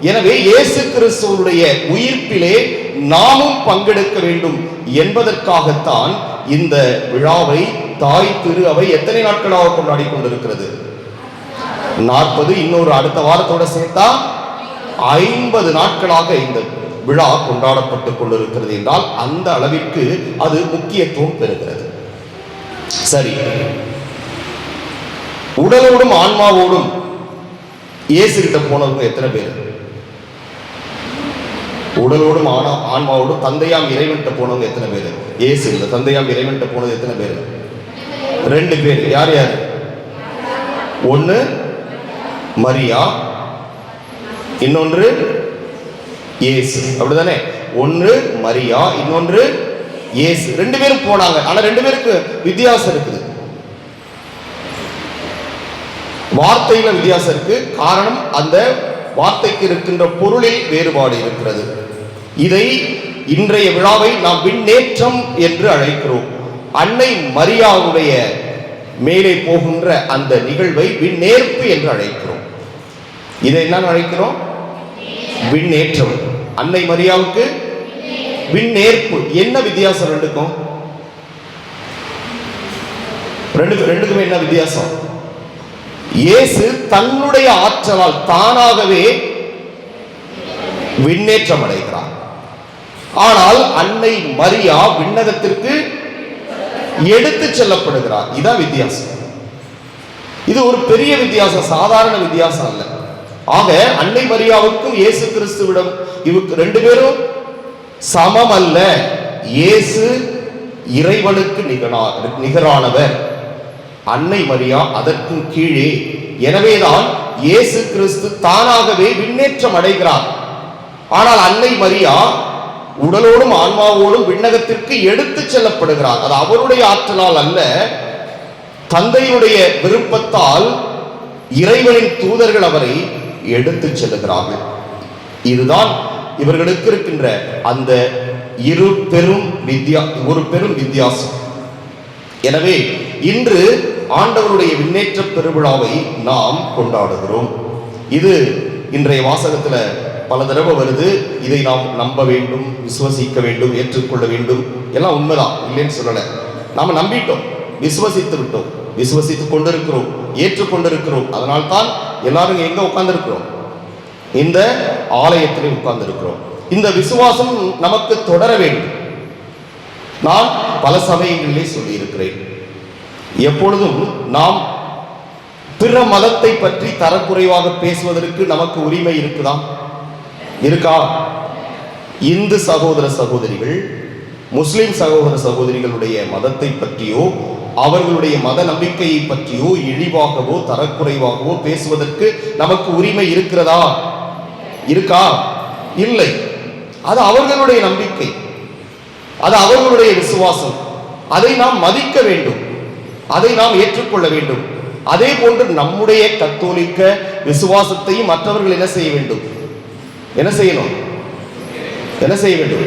[SPEAKER 1] எனவே இயேசு கிறிஸ்துவுடைய உயிர்ப்பிலே நாமும் பங்கெடுக்க வேண்டும் என்பதற்காகத்தான் இந்த விழாவை தாய் திரு அவை எத்தனை நாட்களாக கொண்டாடி கொண்டிருக்கிறது? 40, இன்னொரு அடுத்த வாரத்தோட சேர்த்தா 50 நாட்களாக இந்த விழா கொண்டாடப்பட்டுக் கொண்டிருக்கிறது என்றால் அந்த அளவிற்கு அது முக்கியத்துவம் பெறுகிறது. சரி, உடலோடும் ஆன்மாவோடும் இயேசு கிட்ட போனவங்க எத்தனை பேர்? உடலோடும் ஆன்மாவோடும் தந்தையாம் இறைவன்கிட்ட போனவங்க எத்தனை பேர்? இயேசு இந்த தந்தையாம் இறைவன்கிட்ட போனது எத்தனை பேர்? 2 பேர். யார் யார்? ஒன்னு மரியா, இன்னொன்று இயேசு. அப்படிதானே? ஒன்று மரியா, இன்னொன்று இயேசு. 2 பேரும் போனாங்க. ஆனா 2 பேருக்கு வித்தியாசம் இருக்குது. வார்த்தையில வித்தியாசம் இருக்கு. காரணம், அந்த வார்த்தைக்கு இருக்கின்ற பொருளில் வேறுபாடு இருக்கிறது. இதை இன்றைய விழாவை நாம் விண்ணேற்றம் என்று அழைக்கிறோம். அன்னை மரியாவுடைய மேலே போகின்ற அந்த நிகழ்வை விண்ணேற்பு என்று அழைக்கிறோம். இதை என்ன அழைக்கிறோம்? விண்ணேற்றம். அன்னை மரியாவுக்கு விண்ணேற்பு. என்ன வித்தியாசம் ரெண்டுக்கும்? ரெண்டுக்குமே என்ன வித்தியாசம்? இயேசு தன்னுடைய ஆற்றலால் தானாகவே விண்ணேற்றம் அடைகிறார். ஆனால் அன்னை மரியா விண்ணகத்திற்கு எடுத்து செல்லப்படுகிறார். இதான் வித்தியாசம். இது ஒரு பெரிய வித்தியாசம், சாதாரண வித்தியாசம் அல்ல. ஆக அன்னை மரியாவுக்கும் இயேசு கிறிஸ்துவிடம் இவருக்கு 2 பேரும் சமம் அல்ல. இயேசு இறைவனுக்கு நிகரானவர், அன்னை மரியா அதற்கும் கீழே. எனவேதான் இயேசு கிறிஸ்து தானாகவே விண்ணேற்றம் அடைகிறார். ஆனால் அன்னை மரியா உடலோடும் ஆன்மாவோடும் விண்ணகத்திற்கு எடுத்து செல்லப்படுகிறார். அது அவருடைய ஆற்றலால் அல்ல, தந்தையுடைய விருப்பத்தால் இறைவனின் தூதர்கள் அவரை எடுத்து செல்லுகிறார்கள். இதுதான் இவர்களுக்கு இருக்கின்ற அந்த ஒரு பெரும் வித்தியாசம். எனவே இன்று ஆண்டவருடைய விண்ணேற்ற பெருவிழாவை நாம் கொண்டாடுகிறோம். இது இன்றைய வாசகத்துல பல தடவை வருது. இதை நாம் நம்ப வேண்டும், விசுவசிக்க வேண்டும், ஏற்றுக்கொள்ள வேண்டும். எல்லாம் உண்மைதான், இல்லைன்னு சொல்லல. நாம நம்பிட்டோம், விசுவசித்து விட்டோம், விசுவசித்துக் கொண்டிருக்கிறோம், ஏற்றுக்கொண்டிருக்கிறோம். அதனால்தான் எல்லாரும் எங்க உட்கார்ந்திருக்கிறோம்? இந்த ஆலயத்திலே உட்கார்ந்திருக்கிறோம். இந்த விசுவாசம் நமக்கு தொடர வேண்டும். நான் பல சமயங்களிலே சொல்லி இருக்கிறேன், எப்பொழுதும் நாம் பிற மதத்தை பற்றி தரக்குறைவாக பேசுவதற்கு நமக்கு உரிமை இருக்குதா? இருக்கா? இந்து சகோதர சகோதரிகள், முஸ்லிம் சகோதர சகோதரிகளுடைய மதத்தை பற்றியோ அவர்களுடைய மத நம்பிக்கையை பற்றியோ இழிவாகவோ தரக்குறைவாகவோ பேசுவதற்கு நமக்கு உரிமை இருக்கிறதா? இருக்கா? இல்லை. அது அவர்களுடைய நம்பிக்கை, அது அவர்களுடைய விசுவாசம். அதை நாம் மதிக்க வேண்டும், அதை நாம் ஏற்றுக்கொள்ள வேண்டும். அதே போன்று நம்முடைய கத்தோலிக்க விசுவாசத்தையும் மற்றவர்கள் என்ன செய்ய வேண்டும்? என்ன செய்யணும்? என்ன செய்ய வேண்டும்?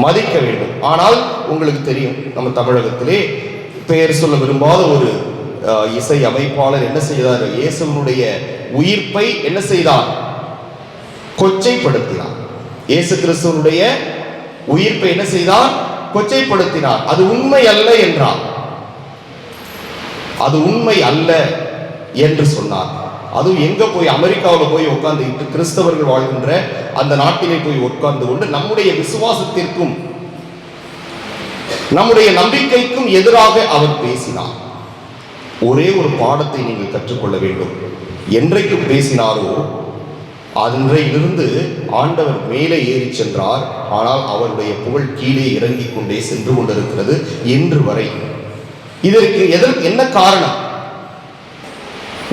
[SPEAKER 1] மதிக்க வேண்டும். ஆனால் உங்களுக்கு தெரியும், நம்ம தமிழகத்திலே பெயர் சொல்ல விரும்பாத ஒரு இசை அமைப்பாளர் என்ன செய்தார்? இயேசுவினுடைய உயிர்ப்பை என்ன செய்தார்? கொச்சைப்படுத்தினார். இயேசு கிறிஸ்துவனுடைய உயிர்ப்பை என்ன செய்தார்? கொச்சைப்படுத்தினார். அது உண்மை அல்ல என்றார். அது உண்மை அல்ல என்று சொன்னார். அதுவும் எங்க போய் அமெரிக்காவில் போய் உட்கார்ந்துக்கிட்டு கிறிஸ்தவர்கள் வாழ்கின்ற அந்த நாட்டிலே போய் உட்கார்ந்து கொண்டு நம்முடைய விசுவாசத்திற்கும் நம்முடைய நம்பிக்கைக்கும் எதிராக அவர் பேசினார். ஒரே ஒரு பாடத்தை நீங்கள் கற்றுக்கொள்ள வேண்டும். என்றைக்கு பேசினாரோ அன்றையிலிருந்து ஆண்டவர் மேலே ஏறி சென்றார். ஆனால் அவருடைய புகழ் கீழே இறங்கிக் கொண்டே சென்று கொண்டிருக்கிறது இன்று வரை. இதற்கு என்ன காரணம்?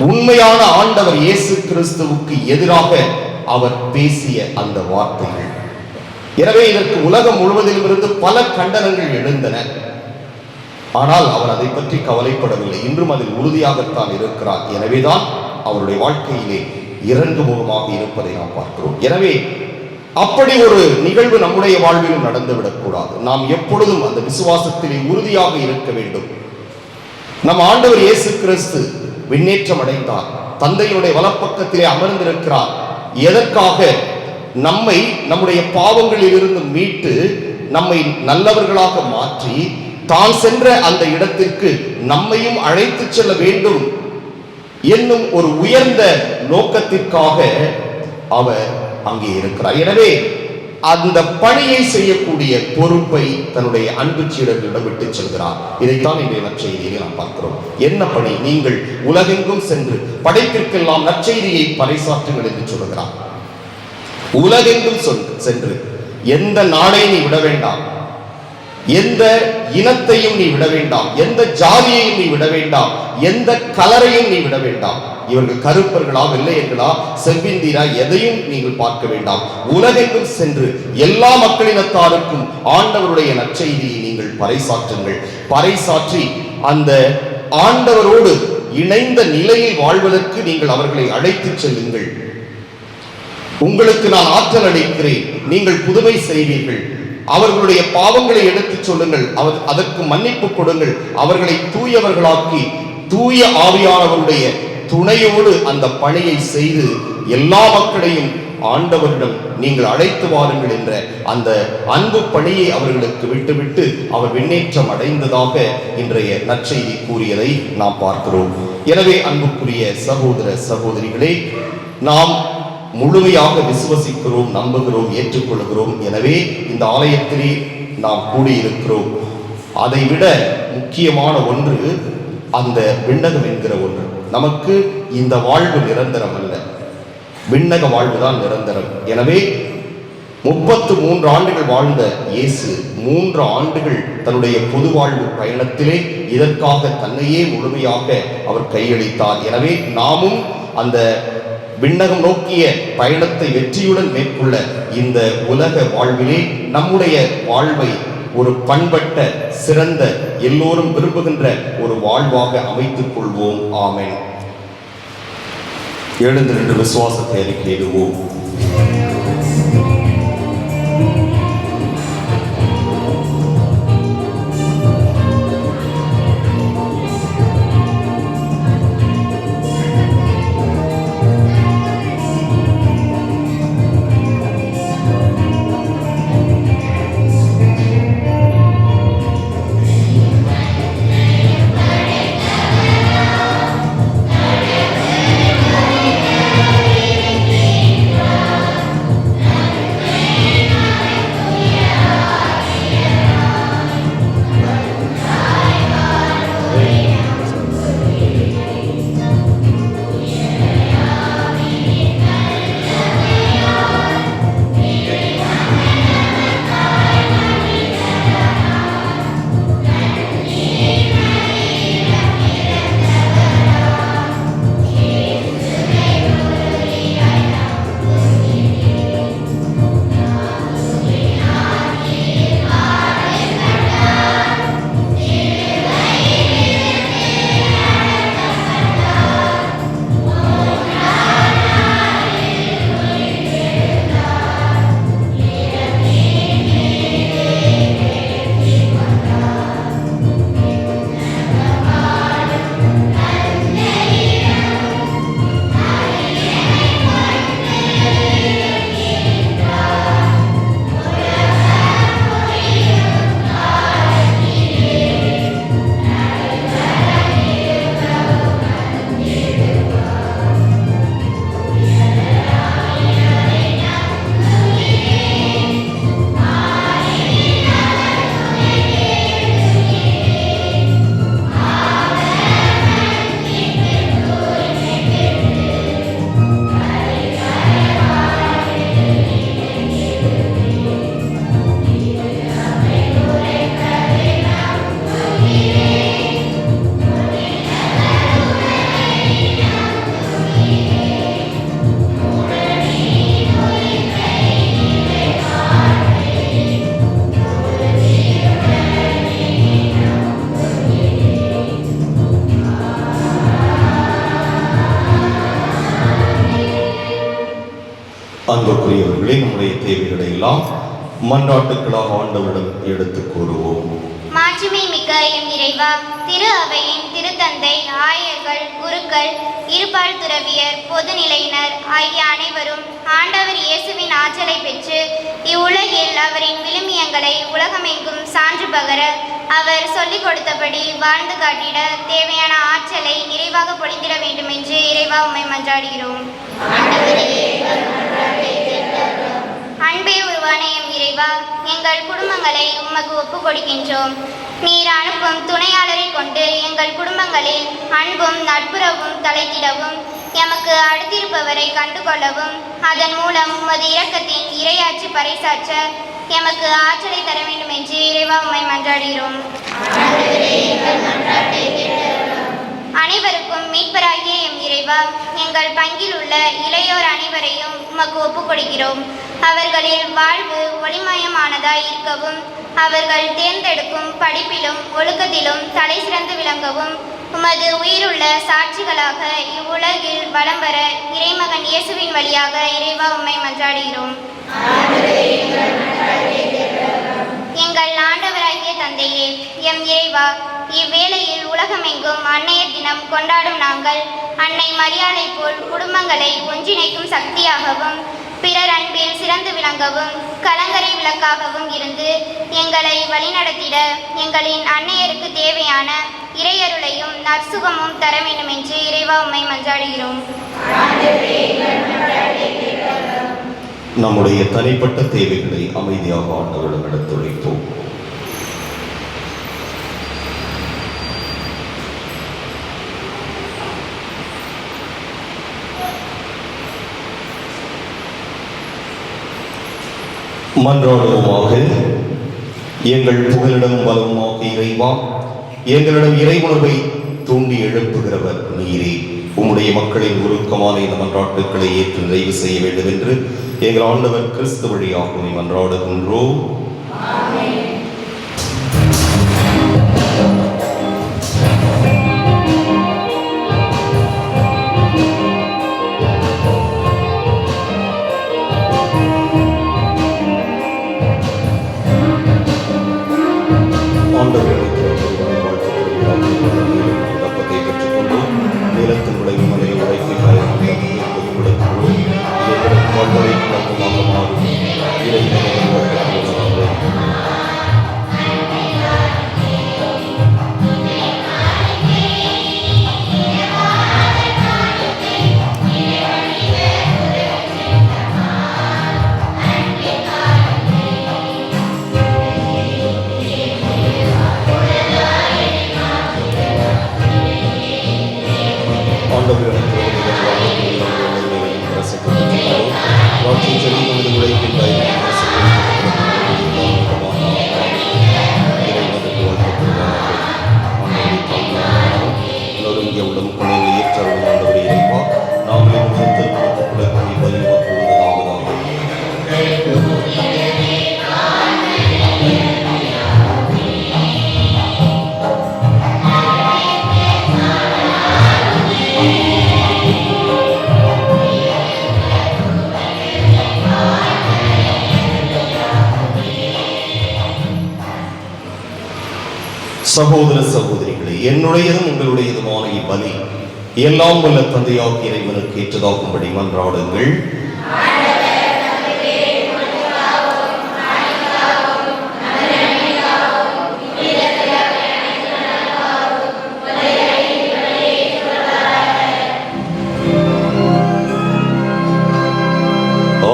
[SPEAKER 1] உண்மையான ஆண்டவர் இயேசு கிறிஸ்துவுக்கு எதிராக அவர் பேசிய அந்த வார்த்தைகள். எனவே இதற்கு உலகம் முழுவதிலிருந்து பல கண்டனங்கள் எழுந்தன. ஆனால் அவர் அதை பற்றி கவலைப்படவில்லை. இன்றும் அதில் உறுதியாகத்தான் இருக்கிறார். எனவேதான் அவருடைய வாழ்க்கையிலே இறங்குமுகமாக இருப்பதை நாம் பார்க்கிறோம். எனவே அப்படி ஒரு நிகழ்வு நம்முடைய வாழ்விலும் நடந்துவிடக்கூடாது. நாம் எப்பொழுதும் அந்த விசுவாசத்திலே உறுதியாக இருக்க வேண்டும். நம் ஆண்டவர் இயேசு கிறிஸ்து விண்ணேற்றம் அடைந்தார். தந்தையினுடைய வலப்பக்கத்திலே அமர்ந்திருக்கிறார். எதற்காக? நம்மை நம்முடைய பாவங்களில் இருந்து மீட்டு நம்மை நல்லவர்களாக மாற்றி தான் சென்ற அந்த இடத்திற்கு நம்மையும் அழைத்து செல்ல வேண்டும் என்னும் ஒரு உயர்ந்த நோக்கத்திற்காக அவர் அங்கே இருக்கிறார். எனவே அந்த பணியை செய்யக்கூடிய பொறுப்பை தன்னுடைய அன்பு சீடர்களிடம் விட்டு செல்கிறார். இதைத்தான் இன்றைய நற்செய்தியை நாம் பார்க்கிறோம். என்ன பணி? நீங்கள் உலகெங்கும் சென்று படைப்பிற்கெல்லாம் நற்செய்தியை பறைசாற்றுங்கள் என்று சொல்கிறார். உலகெங்கும் சென்று எந்த நாடை நீ விட வேண்டாம், எந்த இனத்தையும் நீ விட வேண்டாம், எந்த ஜாதியையும் நீ விட வேண்டாம், எந்த கலரையும் நீ விட வேண்டாம். இவர்கள் கருப்பர்களா வெள்ளையர்களா செவ்விந்திரா எதையும் நீங்கள் பார்க்க வேண்டாம். உலகெங்கும் சென்று எல்லா மக்களினத்தாருக்கும் ஆண்டவருடைய நற்செய்தியை நீங்கள் பறைசாற்றுங்கள். பறைசாற்றி அந்த ஆண்டவரோடு இணைந்த நிலையில் வாழ்வதற்கு நீங்கள் அவர்களை அழைத்து செல்லுங்கள். உங்களுக்கு நான் ஆற்றல் அளிக்கிறேன், நீங்கள் புதுமை செய்வீர்கள். அவர்களுடைய பாவங்களை எடுத்துச் சொல்லுங்கள், அதற்கு மன்னிப்பு கொடுங்கள். அவர்களை தூயவர்களாக்கி தூய ஆவியானவருடைய துணையோடு அந்த பணியை செய்து எல்லா மக்களையும் ஆண்டவரிடம் நீங்கள் அழைத்து வாருங்கள் என்ற அந்த அன்பு பணியை அவர்களுக்கு விட்டுவிட்டு அவர் விண்ணேற்றம் அடைந்ததாக இன்றைய நற்செய்தி கூறியதை நாம் பார்க்கிறோம். எனவே அன்புக்குரிய சகோதர சகோதரிகளே, நாம் முழுமையாக விசுவசிக்கிறோம், நம்புகிறோம், ஏற்றுக்கொள்கிறோம். எனவே இந்த ஆலயத்திலே நாம் கூடியிருக்கிறோம். அதைவிட முக்கியமான ஒன்று அந்த விண்ணகம் என்கிற ஒன்று. நமக்கு இந்த வாழ்வு நிரந்தரம் அல்ல, விண்ணக வாழ்வுதான் நிரந்தரம். எனவே 33 ஆண்டுகள் வாழ்ந்த இயேசு 3 ஆண்டுகள் தன்னுடைய பொது வாழ்வு பயணத்திலே இதற்காக தன்னையே முழுமையாக அவர் கையளித்தார். எனவே நாமும் அந்த விண்ணகம் நோக்கிய பயணத்தை வெற்றியுடன் மேற்கொள்ள இந்த உலக வாழ்விலே நம்முடைய வாழ்வை ஒரு பண்பட்ட சிறந்த எல்லோரும் விரும்புகின்ற ஒரு வாழ்வாக அமைத்துக் கொள்வோம். ஆமென். எழுந்து நின்று விசுவாசத்தை அறிக்கையிடுவோம்.
[SPEAKER 6] Amen.
[SPEAKER 1] அன்புக்குரியவர்களே, நம்முடைய தேவைகளை எல்லாம் மன்றாட்டுக்களாக ஆண்டவரிடம் எடுத்துக் கூறுவோம்.
[SPEAKER 2] மாட்சிமை மிக்க எம் இறைவா, திரு அவையின் திருத்தந்தை, ஆயர்கள், குருக்கள், இருபால் துறவியர், பொதுநிலையினர் ஆகிய அனைவரும் ஆண்டவர் இயேசுவின் ஆற்றலை பெற்று இவ்வுலகில் அவரின் விழுமியங்களை உலகமெங்கும் சான்று பகர அவர் சொல்லிக் கொடுத்தபடி வாழ்ந்து காட்டிட தேவையான ஆற்றலை நிறைவாக பொழிந்திட வேண்டும் என்று இறைவா உம்மை மன்றாடுகிறோம். அன்பே உருவான எம் இறைவா, எங்கள் குடும்பங்களை உமக்கு ஒப்புக் கொடுக்கின்றோம். நீர் அனுப்பும் துணையாளரை கொண்டு எங்கள் குடும்பங்களில் அன்பும் நட்புறவும் தலைத்திடவும், எமக்கு அடுத்திருப்பவரை கண்டுகொள்ளவும், அதன் மூலம் உமது இரக்கத்தின் இறையாட்சி பறைசாற்ற எமக்கு ஆற்றலை தர வேண்டும் என்று இறைவா உம்மை மன்றாடுகிறோம். அனைவருக்கும் மீட்பராகிய எம் இறைவா, எங்கள் பங்கில் உள்ள இளையோர் அனைவரையும் உமக்கு ஒப்புக் கொடுக்கிறோம். அவர்களில் வாழ்வு ஒளிமயமானதாய் இருக்கவும், அவர்கள் தேர்ந்தெடுக்கும் படிப்பிலும் ஒழுக்கத்திலும் தலை சிறந்து விளங்கவும், உமது உயிருள்ள சாட்சிகளாக இவ்வுலகில் வலம் வர இறைமகன் இயேசுவின் வழியாக இறைவா உம்மை மன்றாடுகிறோம். எங்கள் ஆண்டவராகிய தந்தையே, எம் இறைவா, இவ்வேளையில் உலகமெங்கும் அன்னையர் தினம் கொண்டாடும் நாங்கள் அன்னை மரியாளை போல் குடும்பங்களை ஒன்றிணைக்கும் சக்தியாகவும், பிறர் அன்பில் சிறந்து விளங்கவும், கலங்கரை விளக்காகவும் இருந்து எங்களை வழிநடத்திட எங்களின் அன்னையருக்கு தேவையான இறையருளையும் நற்சுகமும் தர வேண்டும் என்று இறைவா உம்மை மன்றாடுகிறோம்.
[SPEAKER 1] நம்முடைய தனிப்பட்ட தேவைகளை அமைதியாக ஆண்டவரிடம் எடுத்துரைப்போம். மன்றாடுவோமாக. எங்கள் புகலிடம் பலமாக இறைவா, எங்களிடம் இறை உணர்வை தூண்டி எழுப்புகிறவர் நீரே. உம்முடைய மக்களின் உருக்கமான இந்த மன்றாட்டுக்களை ஏற்று நிறைவு செய்ய வேண்டும் என்று எங்கள் ஆண்டவர் கிறிஸ்து வழியாக மன்றாடுகின்றோம். சகோதர சகோதரிகளே, என்னுடையதும் உங்களுடையதுமான இப்பலி எல்லாம் வல்ல தந்தையாகிய இறைவனுக்கு ஏற்றதாகும்படி மன்றாடுங்கள்.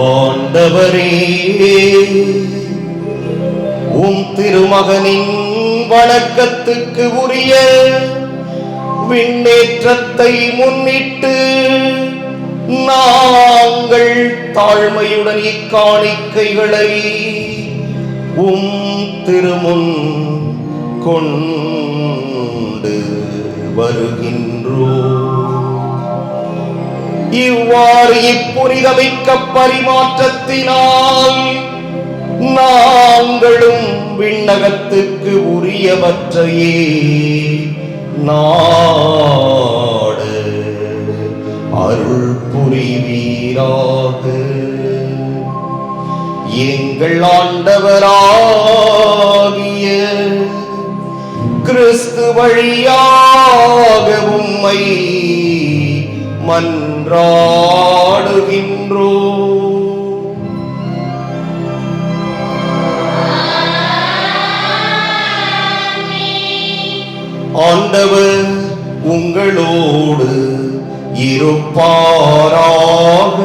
[SPEAKER 1] ஆண்டவரே, உம் திருமகனின் வணக்கத்துக்கு உரிய விண்ணேற்றத்தை முன்னிட்டு நாங்கள் தாழ்மையுடன் இக்காணிக்கைகளை உம் திருமுன் கொண்டு வருகின்றோம். இவ்வாறு இப்புனிதமிக்க பரிமாற்றத்தினால் நாங்களும் விண்ணகத்துக்கு உரியவற்றையே நாடு அருள் புரிவீராக. எங்கள் ஆண்டவராகிய கிறிஸ்து வழியாக உம்மை மன்றாடுகின்றோ. ஆண்டவர் உங்களோடு இருப்பாராக.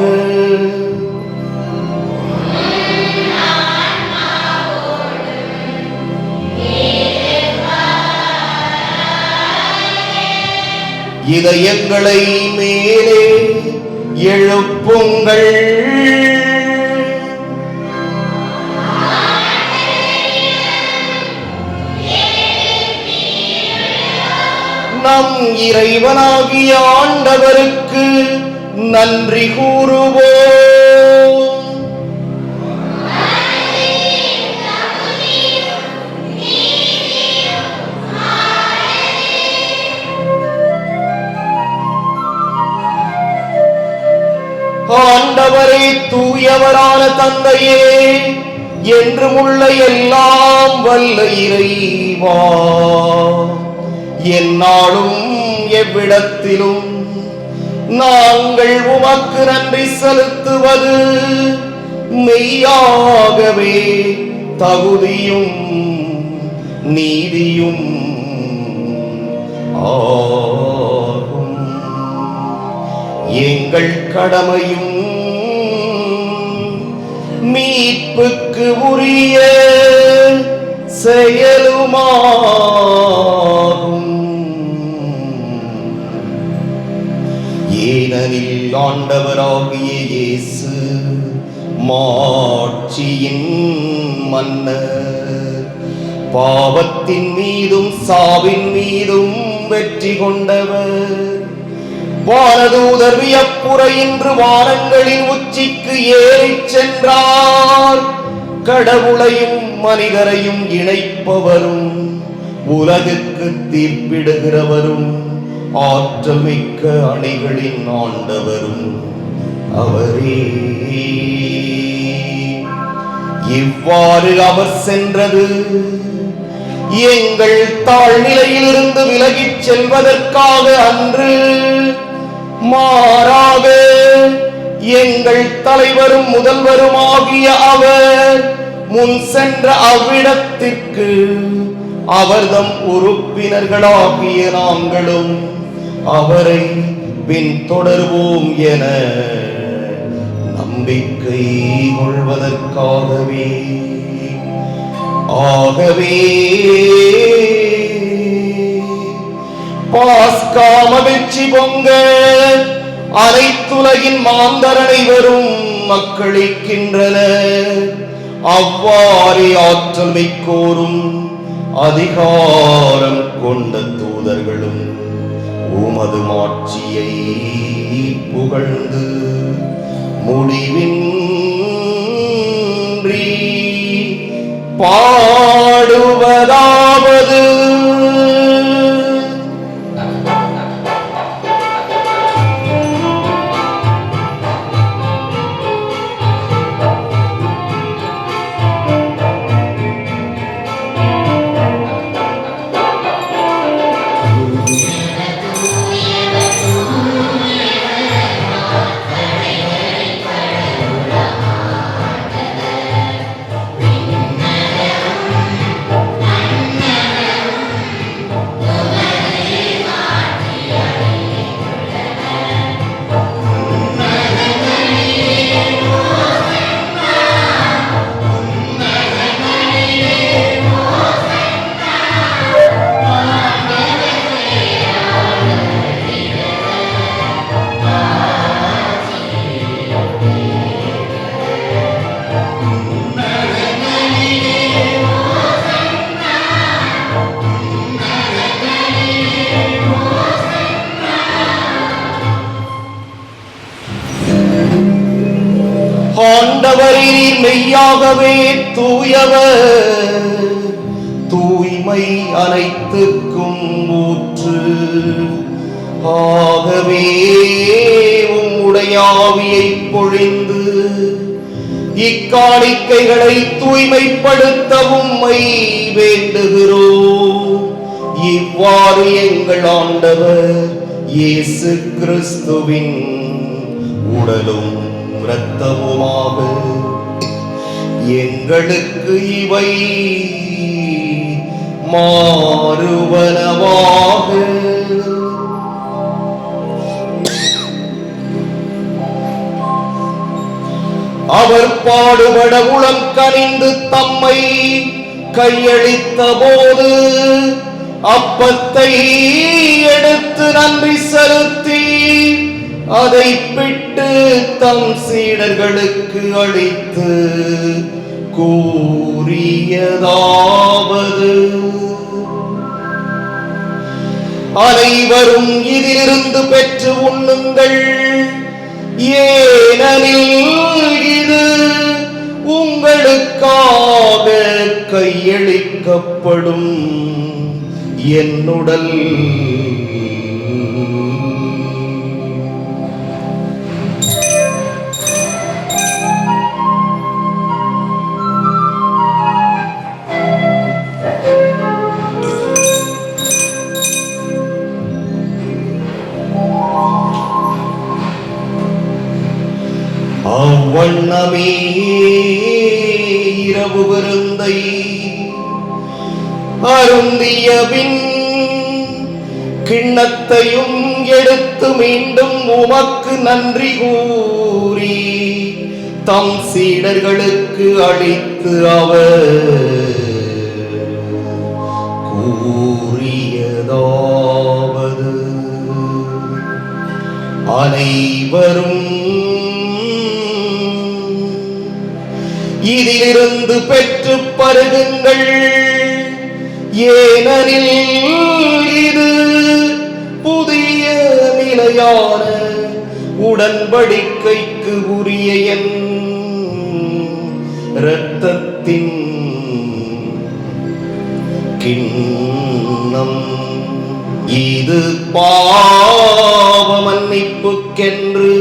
[SPEAKER 1] இதயங்களை மேலே எழுப்புங்கள். நம் இறைவனாகிய ஆண்டவருக்கு நன்றி கூறுவோம். ஆண்டவரே, தூயவரான தந்தையே, என்றுமுள்ள எல்லாம் வல்ல இறைவா, எந்நாளும் எவ்விடத்திலும் நாங்கள் உமக்கு நன்றி செலுத்துவது மெய்யாகவே தகுதியும் நீதியும் ஆகும். எங்கள் கடமையும் மீட்புக்கு உரிய செயலுமாகும். ஏனெனில் ஆண்டவராகிய இயேசு மாட்சியின் மன்னர், பாவத்தின் மீதும் சாவின் மீதும் வெற்றி கொண்டவர், வானதூதர் வியப்புற இன்று வானங்களின் உச்சிக்கு ஏறிச் சென்றார். கடவுளையும் மனிதரையும் இணைப்பவரும் உலகுக்கு தீர்ப்பிடுகிறவரும் ஆற்றல் மிக்க அணிகளின் ஆண்டவரும் அவரே. இவ்வாறு அவர் சென்றது எங்கள் தாழ்நிலையிலிருந்து விலகிச் செல்வதற்காக அன்று, மாறாக எங்கள் தலைவரும் முதல்வருமாகிய அவர் முன் சென்ற அவ்விடத்திற்கு அவர்தம் உறுப்பினர்களாகிய நாங்களும் அவரை பின்தொடர்வோம் என நம்பிக்கை கொள்வதற்காகவே. ஆகவே பாஸ்கா மகிழ்ச்சி பொங்க அனைத்துலகின் மாந்தர் அனைவரும் மக்களிக்கின்றனர். அவ்வாறே ஆற்றல் மிக்கோரும் அதிகாரம் கொண்ட தூதர்களும் உமது மாட்சியை புகழ்ந்து முடிவின்றி பாடுவதாவது. ஆண்டவரே, மெய்யாகவே தூயவர், தூய்மை அனைத்துக்கும் ஊற்று. ஆகவே உம்முடைய ஆவியை பொழிந்து இக்காணிக்கைகளை தூய்மைப்படுத்த உம்மை வேண்டுகிறோம். இவ்வாறு எங்கள் ஆண்டவர் இயேசு கிறிஸ்துவின் உடலும் இரத்தமுமாக எங்களுக்கு இவை மாறுவனவாக. அவர் பாடுபட உளம் கனிந்து தம்மை கையளித்த போது அப்பத்தை எடுத்து நன்றி செலுத்தி அதை பிட்டு தம் சீடர்களுக்கு அளித்து கூறியதாவது: அனைவரும் இதிலிருந்து பெற்று உண்ணுங்கள், ஏனெனில் இது உங்களுக்காக கையளிக்கப்படும் என் உடல். அவ்வண்ணமே இரவு விருந்தை அருந்திய பின் கிண்ணத்தையும் எடுத்து மீண்டும் உமக்கு நன்றி கூறி தம் சீடர்களுக்கு அளித்து அவர் கூறியதாவது: அனைவரும் இதிலிருந்து பெற்று பருகுங்கள், ஏனெனில் இது புதிய நிலையான உடன்படிக்கைக்கு உரிய என் இரத்தத்தின் கிண்ணம். இது பாவ மன்னிப்புக்கென்று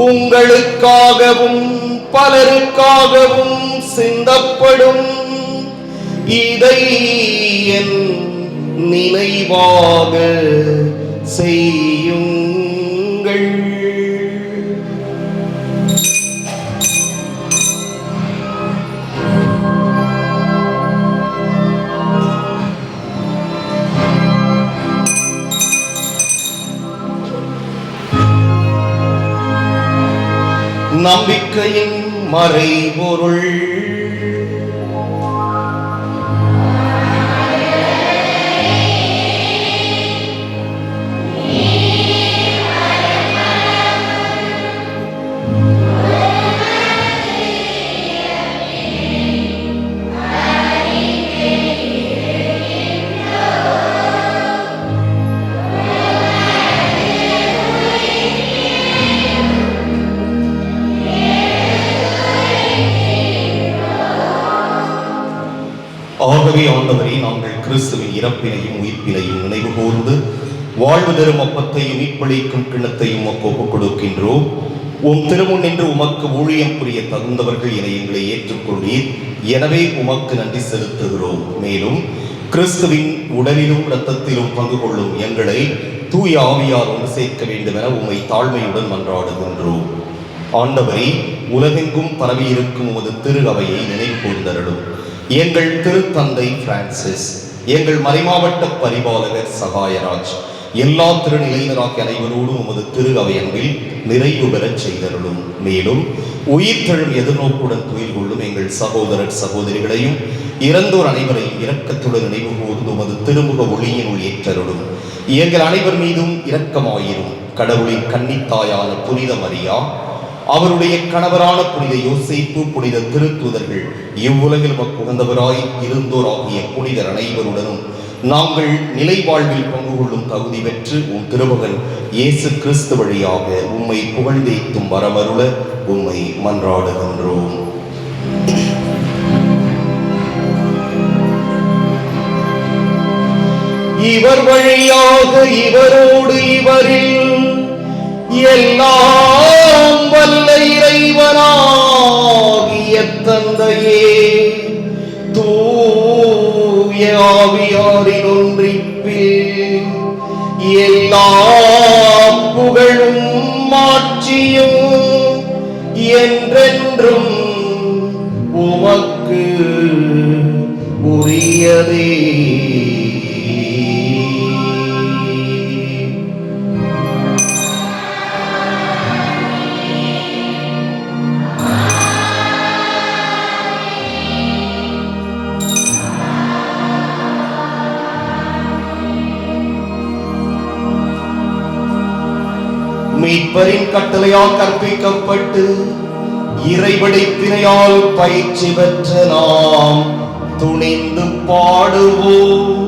[SPEAKER 1] உங்களுக்காகவும் பலருக்காகவும் சிந்தப்படும். இதை என் நினைவாக செய்யுங்கள். நம்பிக்கையின் மறைபொருள். ஆகவே ஆண்டவரே, நாங்கள் கிறிஸ்துவின் இறப்பினையும் உயிர்ப்பினையும் நினைவு கூர்ந்து வாழ்வு தரும் அப்பத்தையும் மீட்பளிக்கும் கிண்ணத்தையும் ஒப்புக் கொடுக்கின்றோம். உம் திருமுன் நின்று உமக்கு ஊழியம் புரிய தகுந்தவர்கள் என எங்களை ஏற்றுக்கொண்டீர். எனவே உமக்கு நன்றி செலுத்துகிறோம். மேலும் கிறிஸ்துவின் உடலிலும் இரத்தத்திலும் பங்கு கொள்ளும் எங்களை தூய ஆவியார் ஒன்று சேர்க்க வேண்டும் என உம்மை தாழ்மையுடன் மன்றாடுகின்றோம். ஆண்டவரே, உலகெங்கும் பரவியிருக்கும் உமது திரு அவையை நினைவு கூர்ந்தருளும். எங்கள் திருத்தந்தை பிரான்சிஸ், எங்கள் மறைமாவட்ட பரிபாலகர் சகாயராஜ், எல்லா திருநிலையினராகிய அனைவரோடும் உமது திரு அவை அன்பில் நிறைவு பெறச் செய்தருளும். மேலும் உயிர்த்தெழும் எதிர்நோக்குடன் துயில் கொள்ளும் எங்கள் சகோதரர் சகோதரிகளையும் இறந்தோர் அனைவரையும் இரக்கத்துடன் நினைவு கூர்ந்து உமது திருமுக ஒளியினுள் ஏற்றருளும். எங்கள் அனைவர் மீதும் இரக்கமாயிரும். கடவுளின் கன்னித்தாயான புனித மரியா, அவருடைய கணவரான புனித யோசேப்பு, புனித திருத்தூதர்கள், இவ்வுலகில் உகந்தவராய் இருந்தோர் ஆகிய புனிதர் அனைவருடனும் நாங்கள் நிலை வாழ்வில் பங்கு கொள்ளும் தகுதி பெற்று உம் திருமகன் இயேசு கிறிஸ்து வழியாக உம்மை புகழ்ந்தேத்தும் வரமருள உம்மை மன்றாடுகின்றோம். இவர் வழியாக இவரோடு இவரில் எல்லாம் வல்ல இறைவனா தந்தையே, தூய ஆவியாரின் ஒன்றிப்பில் எல்லா புகழும் மாட்சியும் என்றென்றும் உமக்கு உரியதே. மீட்பரின் கட்டளையால் கற்பிக்கப்பட்டு இறைவடிப்பினையால் பயிற்சி பெற்ற நாம் துணிந்து பாடுவோம்.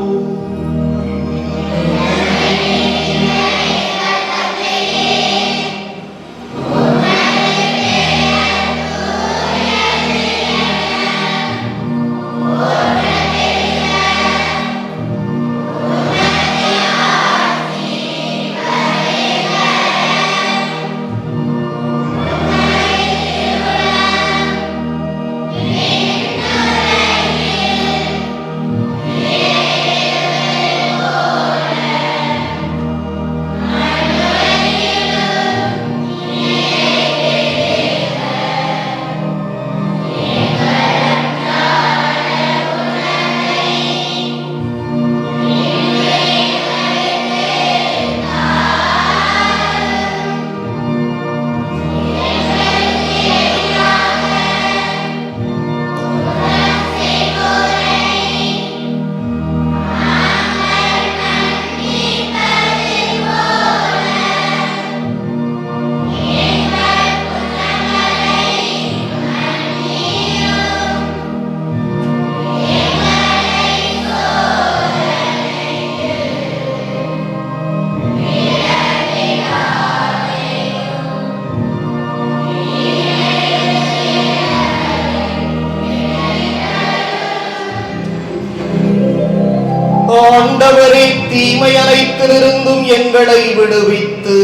[SPEAKER 1] ஆண்டவரே, தீமை அனைத்திலிருந்தும் எங்களை விடுவித்து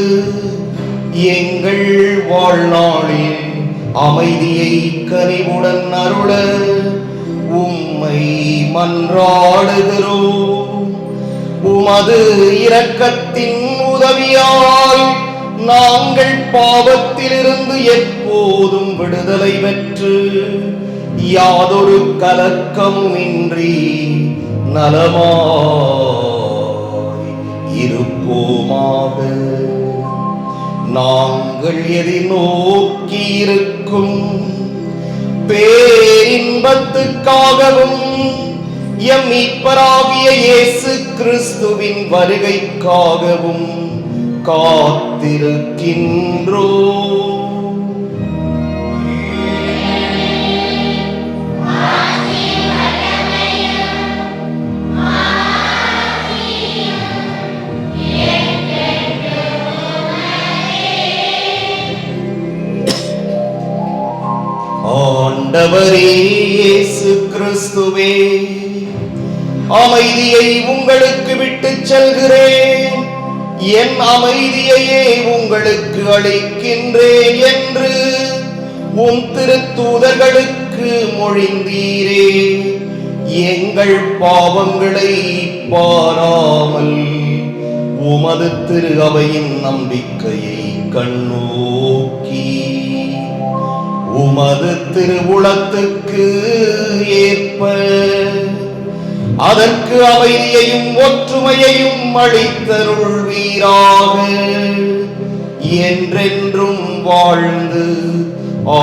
[SPEAKER 1] எங்கள் வாழ்நாளில் அமைதியை கனிவுடன் அருள உம்மை மன்றாடுகிறோம். உமது இரக்கத்தின் உதவியால் நாங்கள் பாவத்திலிருந்து எப்போதும் விடுதலை பெற்று யாதொரு கலக்கமுமின்றி நலமாய் இருப்போமாக. நாங்கள் எதிர்நோக்கி இருக்கும் பேரின்பத்துக்காகவும் எம் மீட்பராகிய இயேசு கிறிஸ்துவின் வருகைக்காகவும் காத்திருக்கின்றோம். ஆண்டவரே இயேசு கிறிஸ்துவே, அமைதியை உங்களுக்கு விட்டுச் செல்கிறேன், என் அமைதியையே உங்களுக்கு அளிக்கின்றேன் என்று உம் திருத்தூதர்களுக்கு மொழிந்தீரே. எங்கள் பாவங்களை பாராமல் உமது திரு அவையின் நம்பிக்கையை கண்ணோக்கி உமது திருவுளத்துக்கு ஏற்ப அதற்கு அமைதியையும் ஒற்றுமையையும் அளித்தருள்வீராக. என்றென்றும் வாழ்ந்து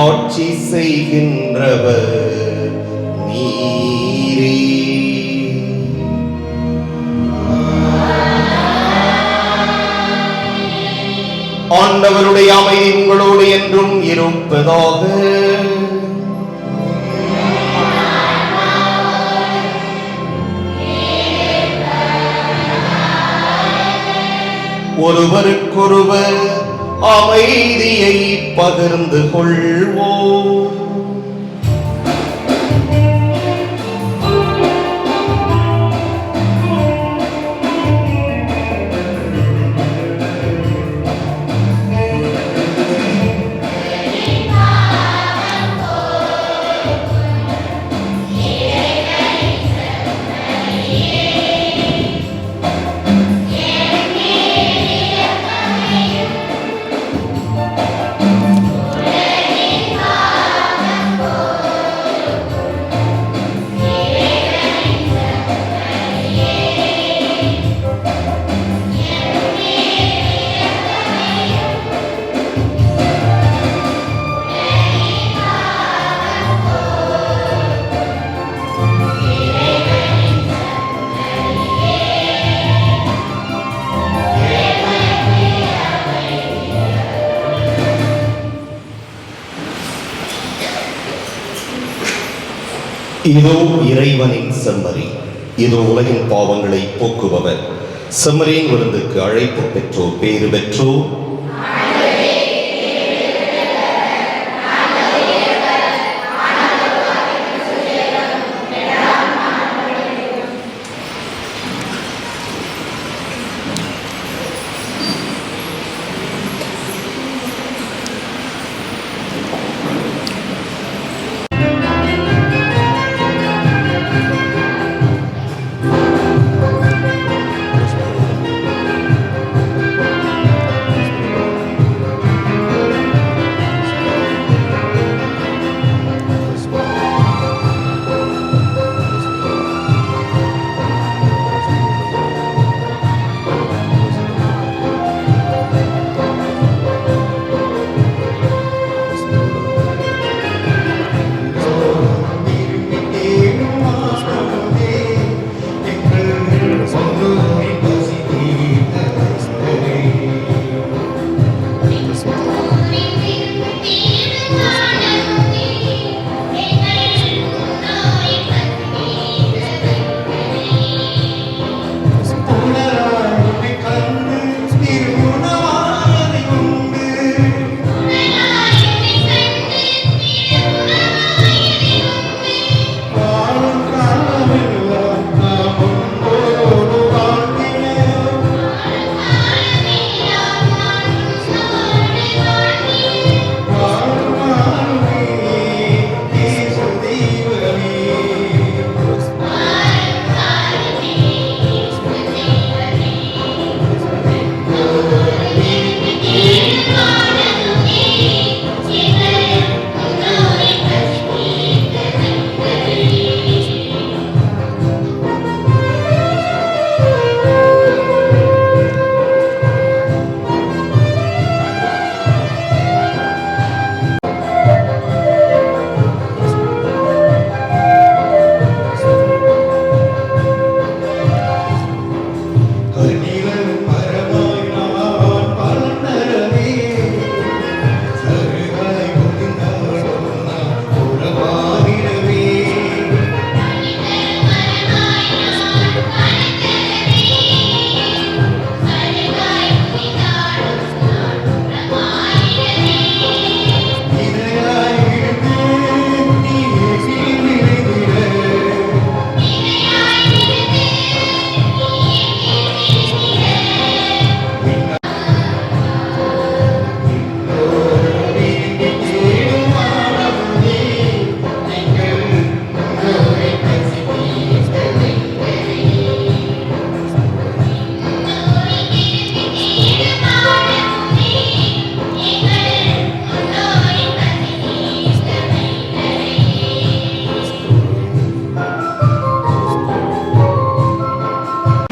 [SPEAKER 1] ஆட்சி செய்கின்றவர் நீரே. ஆண்டவருடைய அமைதி உங்களோடு என்றும் இருப்பதாக. ஒருவருக்கொருவர் அமைதியை பகிர்ந்து கொள்வோம். இதோ இறைவனின் செம்மறி, இதோ உலகின் பாவங்களை போக்குபவர். செம்மறியின் விருந்துக்கு அழைப்பு பெற்றோர் பேறு பெற்றோர்.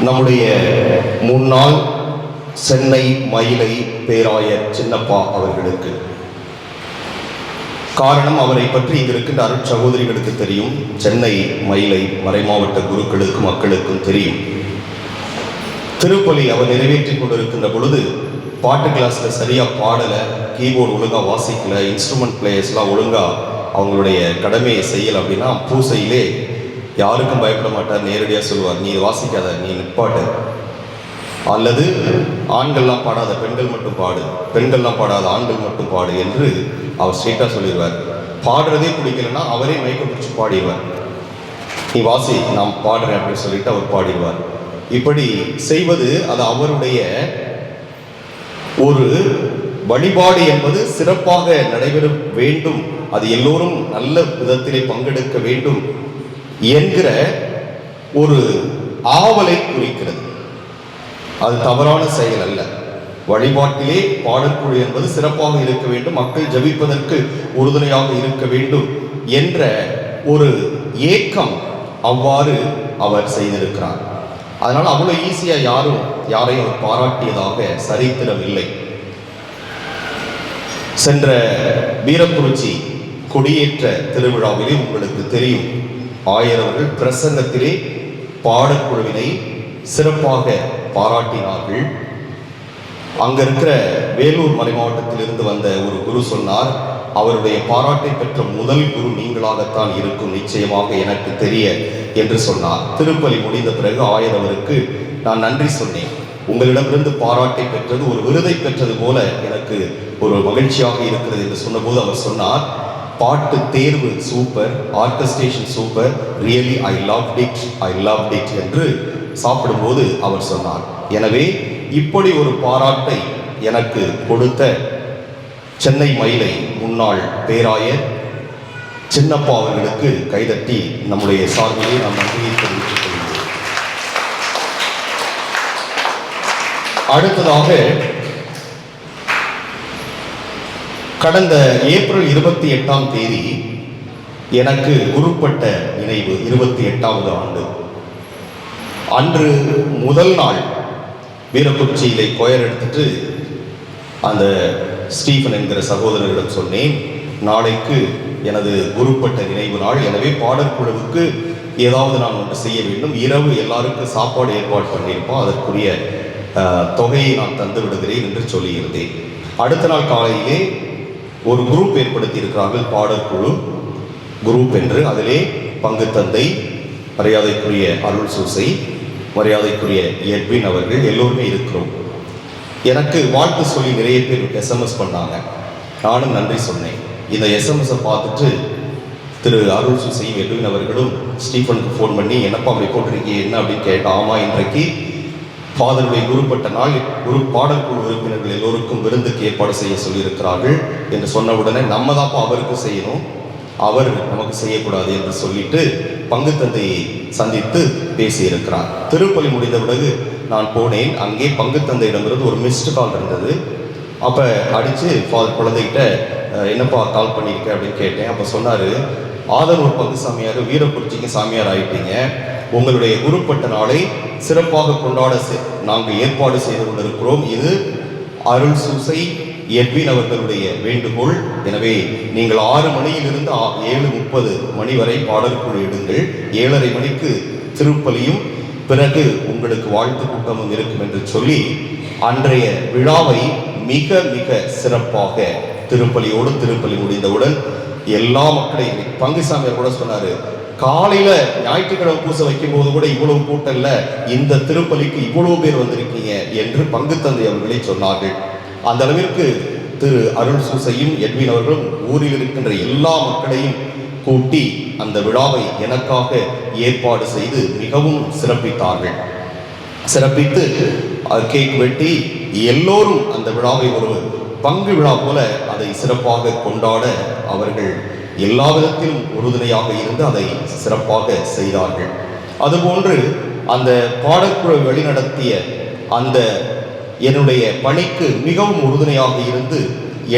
[SPEAKER 1] நம்முடைய முன்னாள் சென்னை மயிலை பேராயர் சின்னப்பா அவர்களுக்கு, காரணம் அவரை பற்றி இங்கு இருக்கின்ற அருட்சகோதரிகளுக்கு தெரியும், சென்னை மயிலை மறைமாவட்ட குருக்களுக்கும் மக்களுக்கும் தெரியும். திருப்பலி அவர் நிறைவேற்றிக் கொண்டிருக்கின்ற பொழுது பாட்டு கிளாஸில் சரியாக பாடலை, கீபோர்டு ஒழுங்காக வாசிக்கலை, இன்ஸ்ட்ருமெண்ட் பிளேயர்ஸ்லாம் ஒழுங்காக அவங்களுடைய கடமையை செய்யலை அப்படின்னா பூசையிலே யாருக்கும் பயப்பட மாட்டார், நேரடியாக சொல்லுவார், நீ வாசிக்காத, நீ நிப்பாட்டு. அல்லது ஆண்கள்லாம் பாடாத பெண்கள் மட்டும் பாடு, பெண்கள்லாம் பாடாத ஆண்கள் மட்டும் பாடு என்று அவர் ஸ்ட்ரெயிட்டாக சொல்லிடுவார். பாடுறதே பிடிக்கலன்னா அவரே மயக்கம் பிடிச்சி பாடிடுவார். நீ வாசி, நான் பாடுறேன் அப்படின்னு சொல்லிட்டு அவர் பாடிடுவார். இப்படி செய்வது அது அவருடைய ஒரு வழிபாடு என்பது சிறப்பாக நடைபெற வேண்டும், அது எல்லோரும் நல்ல விதத்திலே பங்கெடுக்க வேண்டும் என்கிற ஒரு ஆவலை குறிக்கிறது. அது தவறான செயல் அல்ல. வழிபாட்டிலே பாடற்குழு என்பது சிறப்பாக இருக்க வேண்டும், மக்கள் ஜபிப்பதற்கு உறுதுணையாக இருக்க வேண்டும் என்ற ஒரு ஏக்கம் அவ்வாறு அவர் செய்திருக்கிறார். அதனால் அவ்வளோ ஈஸியாக யாரையும் அவர் பாராட்டியதாக சரித்திரம் இல்லை. சென்ற வீரக்குறிச்சி கொடியேற்ற திருவிழாவிலே உங்களுக்கு தெரியும், ஆயர் அவர்கள் பிரசங்கத்திலே பாடக்குழுவினை சிறப்பாக பாராட்டினார்கள். அங்க இருக்கிற வேலூர் மலை மாவட்டத்திலிருந்து வந்த ஒரு குரு சொன்னார், அவருடைய பாராட்டை பெற்ற முதல் குரு நீங்களாகத்தான் இருக்கும் நிச்சயமாக எனக்கு தெரிய என்று சொன்னார். திருப்பலி முடிந்த பிறகு ஆயர் அவருக்கு நான் நன்றி சொன்னேன். உங்களிடமிருந்து பாராட்டை பெற்றது ஒரு விருதை பெற்றது போல எனக்கு ஒரு மகிழ்ச்சியாக இருக்கிறது என்று சொன்னபோது அவர் சொன்னார், பாட்டு தேர்வு super, orchestration super, really I loved it என்று சாப்பிடும்போது அவர் சொன்னார். எனவே இப்படி ஒரு பாராட்டை எனக்கு கொடுத்த சென்னை மயிலை முன்னாள் பேராயர் சின்னப்பா அவர்களுக்கு கைதட்டி நம்முடைய சார்பிலே நாம் நன்றியை தெரிவித்துக் கொள்கிறோம். அடுத்ததாக கடந்த ஏப்ரல் 28ஆம் தேதி எனக்கு குருப்பட்ட நினைவு 28வது ஆண்டு. அன்று முதல் நாள் வீரக்குறிச்சியிலே கொயர் எடுத்துட்டு அந்த ஸ்டீஃபன் என்கிற சகோதரரிடம் சொன்னேன், நாளைக்கு எனது குருப்பட்ட நினைவு நாள், எனவே பாடற்குழுவுக்கு ஏதாவது நான் ஒன்று செய்ய வேண்டும், இரவு எல்லாருக்கும் சாப்பாடு ஏற்பாடு பண்ணியிருப்போம், அதற்குரிய தொகையை நான் தந்து விடுகிறேன் என்று சொல்லியிருந்தேன். அடுத்த நாள் காலையிலே ஒரு குரூப் ஏற்படுத்தி இருக்கிறார்கள், பாடற்குழு குரூப் என்று. அதிலே பங்கு தந்தை, மரியாதைக்குரிய அருள் சூசை, மரியாதைக்குரிய எட்வின் அவர்கள் எல்லோருமே இருக்கிறோம். எனக்கு வாழ்த்து சொல்லி நிறைய பேர் எஸ்எம்எஸ் பண்ணாங்க. நானும் நன்றி சொன்னேன். இந்த எஸ்எம்எஸை பார்த்துட்டு திரு அருள் சூசையும் எட்வின் அவர்களும் ஸ்டீஃபனுக்கு ஃபோன் பண்ணி, என்னப்பா அப்படி போட்டிருக்கீங்க என்ன அப்படின்னு கேட்டால், ஆமாம் இன்றைக்கு ஃபாதருடைய குருப்பட்ட நாள், குரு பாடற்குழு உறுப்பினர்கள் எல்லோருக்கும் விருந்துக்கு ஏற்பாடு செய்ய சொல்லியிருக்கிறார்கள் என்று சொன்ன உடனே நம்ம தான்ப்பா அவருக்கு செய்யணும், அவர் நமக்கு செய்யக்கூடாது என்று சொல்லிட்டு பங்கு தந்தையை சந்தித்து பேசியிருக்கிறார். திருப்பலி முடிந்த பிறகு நான் போனேன். அங்கே பங்கு தந்தையிடமிருந்து ஒரு மிஸ்டு கால் இருந்தது. அப்போ அடித்து குழந்தைகிட்ட என்னப்பா கால் பண்ணியிருக்க அப்படின்னு கேட்டேன். அப்போ சொன்னார், ஆதரவு பங்கு சாமியார் வீரக்குறிச்சிக்கு சாமியார் ஆகிட்டீங்க, உங்களுடைய குருப்பட்ட நாளை சிறப்பாக கொண்டாட நாங்கள் ஏற்பாடு செய்து கொண்டிருக்கிறோம், இது அருள் சூசை எட்வின் அவர்களுடைய வேண்டுகோள், எனவே நீங்கள் 6 மணியிலிருந்து 7:30 மணி வரை பாடற்குழு எடுங்கள், 7:30 மணிக்கு திருப்பலியும் பிறகு உங்களுக்கு வாழ்த்து கூட்டமும் இருக்கும் என்று சொல்லி அன்றைய விழாவை மிக மிக சிறப்பாக திருப்பலியோடு, திருப்பலி முடிந்தவுடன் எல்லா மக்களையும், பங்குசாமியார் கூட சொன்னார், காலையில ஞாயிற்றுக்கிழமை பூசை வைக்கும் போது கூட இவ்வளவு கூட்டம் இல்லை, இந்த திருப்பலிக்கு இவ்வளவு பேர் வந்திருக்கீங்க என்று பங்கு தந்தை அவர்களை சொன்னார்கள். அந்த அளவிற்கு திரு அருள் சூசையும் எட்வின் அவர்களும் ஊரில் இருக்கின்ற எல்லா மக்களையும் கூட்டி அந்த விழாவை எனக்காக ஏற்பாடு செய்து மிகவும் சிறப்பித்தார்கள். சிறப்பித்து கேக் வெட்டி எல்லோரும் அந்த விழாவை ஒரு பங்கு விழா போல அதை சிறப்பாக கொண்டாட அவர்கள் எல்லா விதத்திலும் உறுதுணையாக இருந்து அதை சிறப்பாக செய்தார்கள். அதுபோன்று அந்த பாடற்குழு வழிநடத்திய அந்த என்னுடைய பணிக்கு மிகவும் உறுதுணையாக இருந்து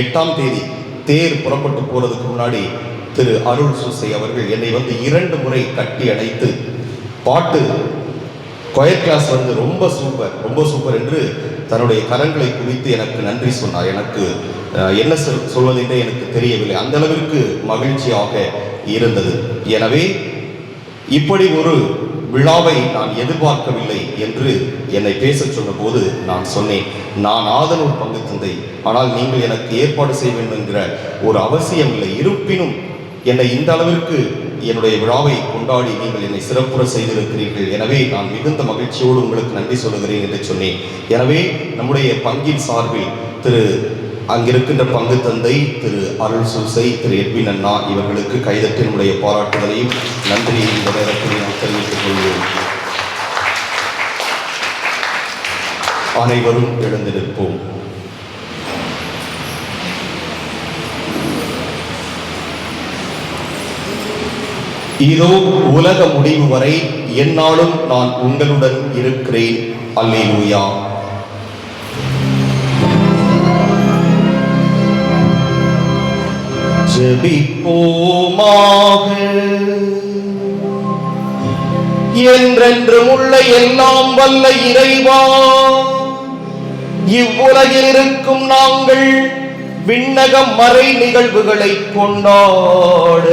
[SPEAKER 1] 8ஆம் தேதி தேர் புறப்பட்டு போறதுக்கு முன்னாடி திரு அருள் சூசை அவர்கள் என்னை வந்து 2 முறை கட்டி அணைத்து பாட்டு கொயர் கிளாஸ் வந்து ரொம்ப சூப்பர் என்று தன்னுடைய கரங்களை குவித்து எனக்கு நன்றி சொன்னார். எனக்கு என்ன சொல்வதென்றே எனக்கு தெரியவில்லை, அந்த அளவிற்கு மகிழ்ச்சியாக இருந்தது. எனவே இப்படி ஒரு விழாவை நான் எதிர்பார்க்கவில்லை என்று என்னை பேச சொன்ன போது நான் சொன்னேன், நான் ஆதனூர் பங்கு தந்தை, ஆனால் நீங்கள் எனக்கு ஏற்பாடு செய்ய வேண்டும் என்கிற ஒரு அவசியம் இல்லை, இருப்பினும் என்னை இந்த அளவிற்கு என்னுடைய விழாவை கொண்டாடி நீங்கள் என்னை சிறப்புற செய்திருக்கிறீர்கள், எனவே நான் மிகுந்த மகிழ்ச்சியோடு உங்களுக்கு நன்றி சொல்லுகிறேன் என்று சொன்னேன். எனவே நம்முடைய பங்கின் சார்பில் திரு அங்கிருக்கின்ற பங்கு தந்தை திரு அருள் சூசை, திரு எட்வின் அண்ணா இவர்களுக்கு கைதட்டி நம்முடைய பாராட்டுதலையும் நன்றியை இந்த நேரத்தில் நாம் தெரிவித்துக் கொள்வோம். அனைவரும் எழுந்து நிற்போம். இதோ உலக முடிவு வரை எந்நாளும் நான் உங்களுடன் இருக்கிறேன். அல்லேலூயா. ஜெபிப்போமாக. என்றென்றும் உள்ள எல்லாம் வல்ல இறைவா, இவ்வுலகில் இருக்கும் நாங்கள் விண்ணக மறை நிகழ்வுகளை கொண்டாட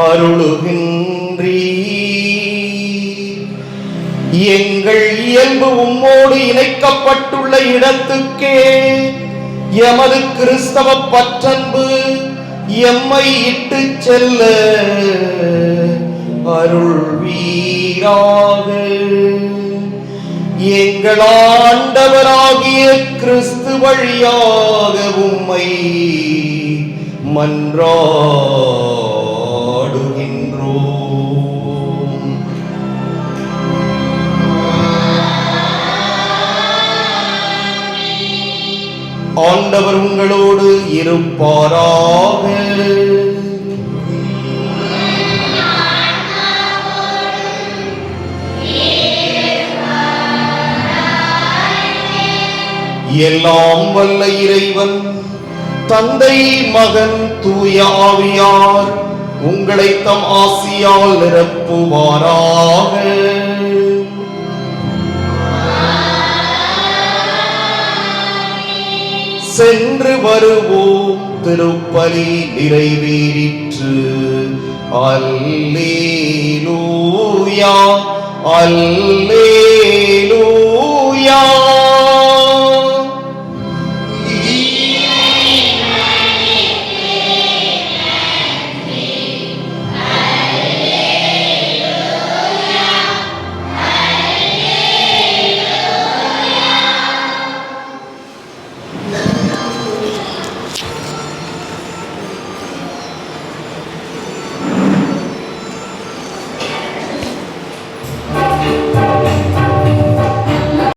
[SPEAKER 1] அருளுகின்றீ. எங்கள் இயல்பு உம்மோடு இணைக்கப்பட்டுள்ள இடத்துக்கே எமது கிறிஸ்தவ பற்றன்பு எம்மை இட்டு செல்ல அருள்வீராக. எங்கள் ஆண்டவராகிய கிறிஸ்து வழியாக உம்மை மன்றாடுகின்றோம். ஆண்டவர் உங்களோடு இருப்பாராக. எல்லாம் வல்ல இறைவன் தந்தை, மகன், தூய ஆவியார் உங்களை தம் ஆசியால் நிரப்புவாராக. சென்று வருவோம், திருப்பலி நிறைவேறிற்று. அல்லேலூயா, அல்லேலூயா.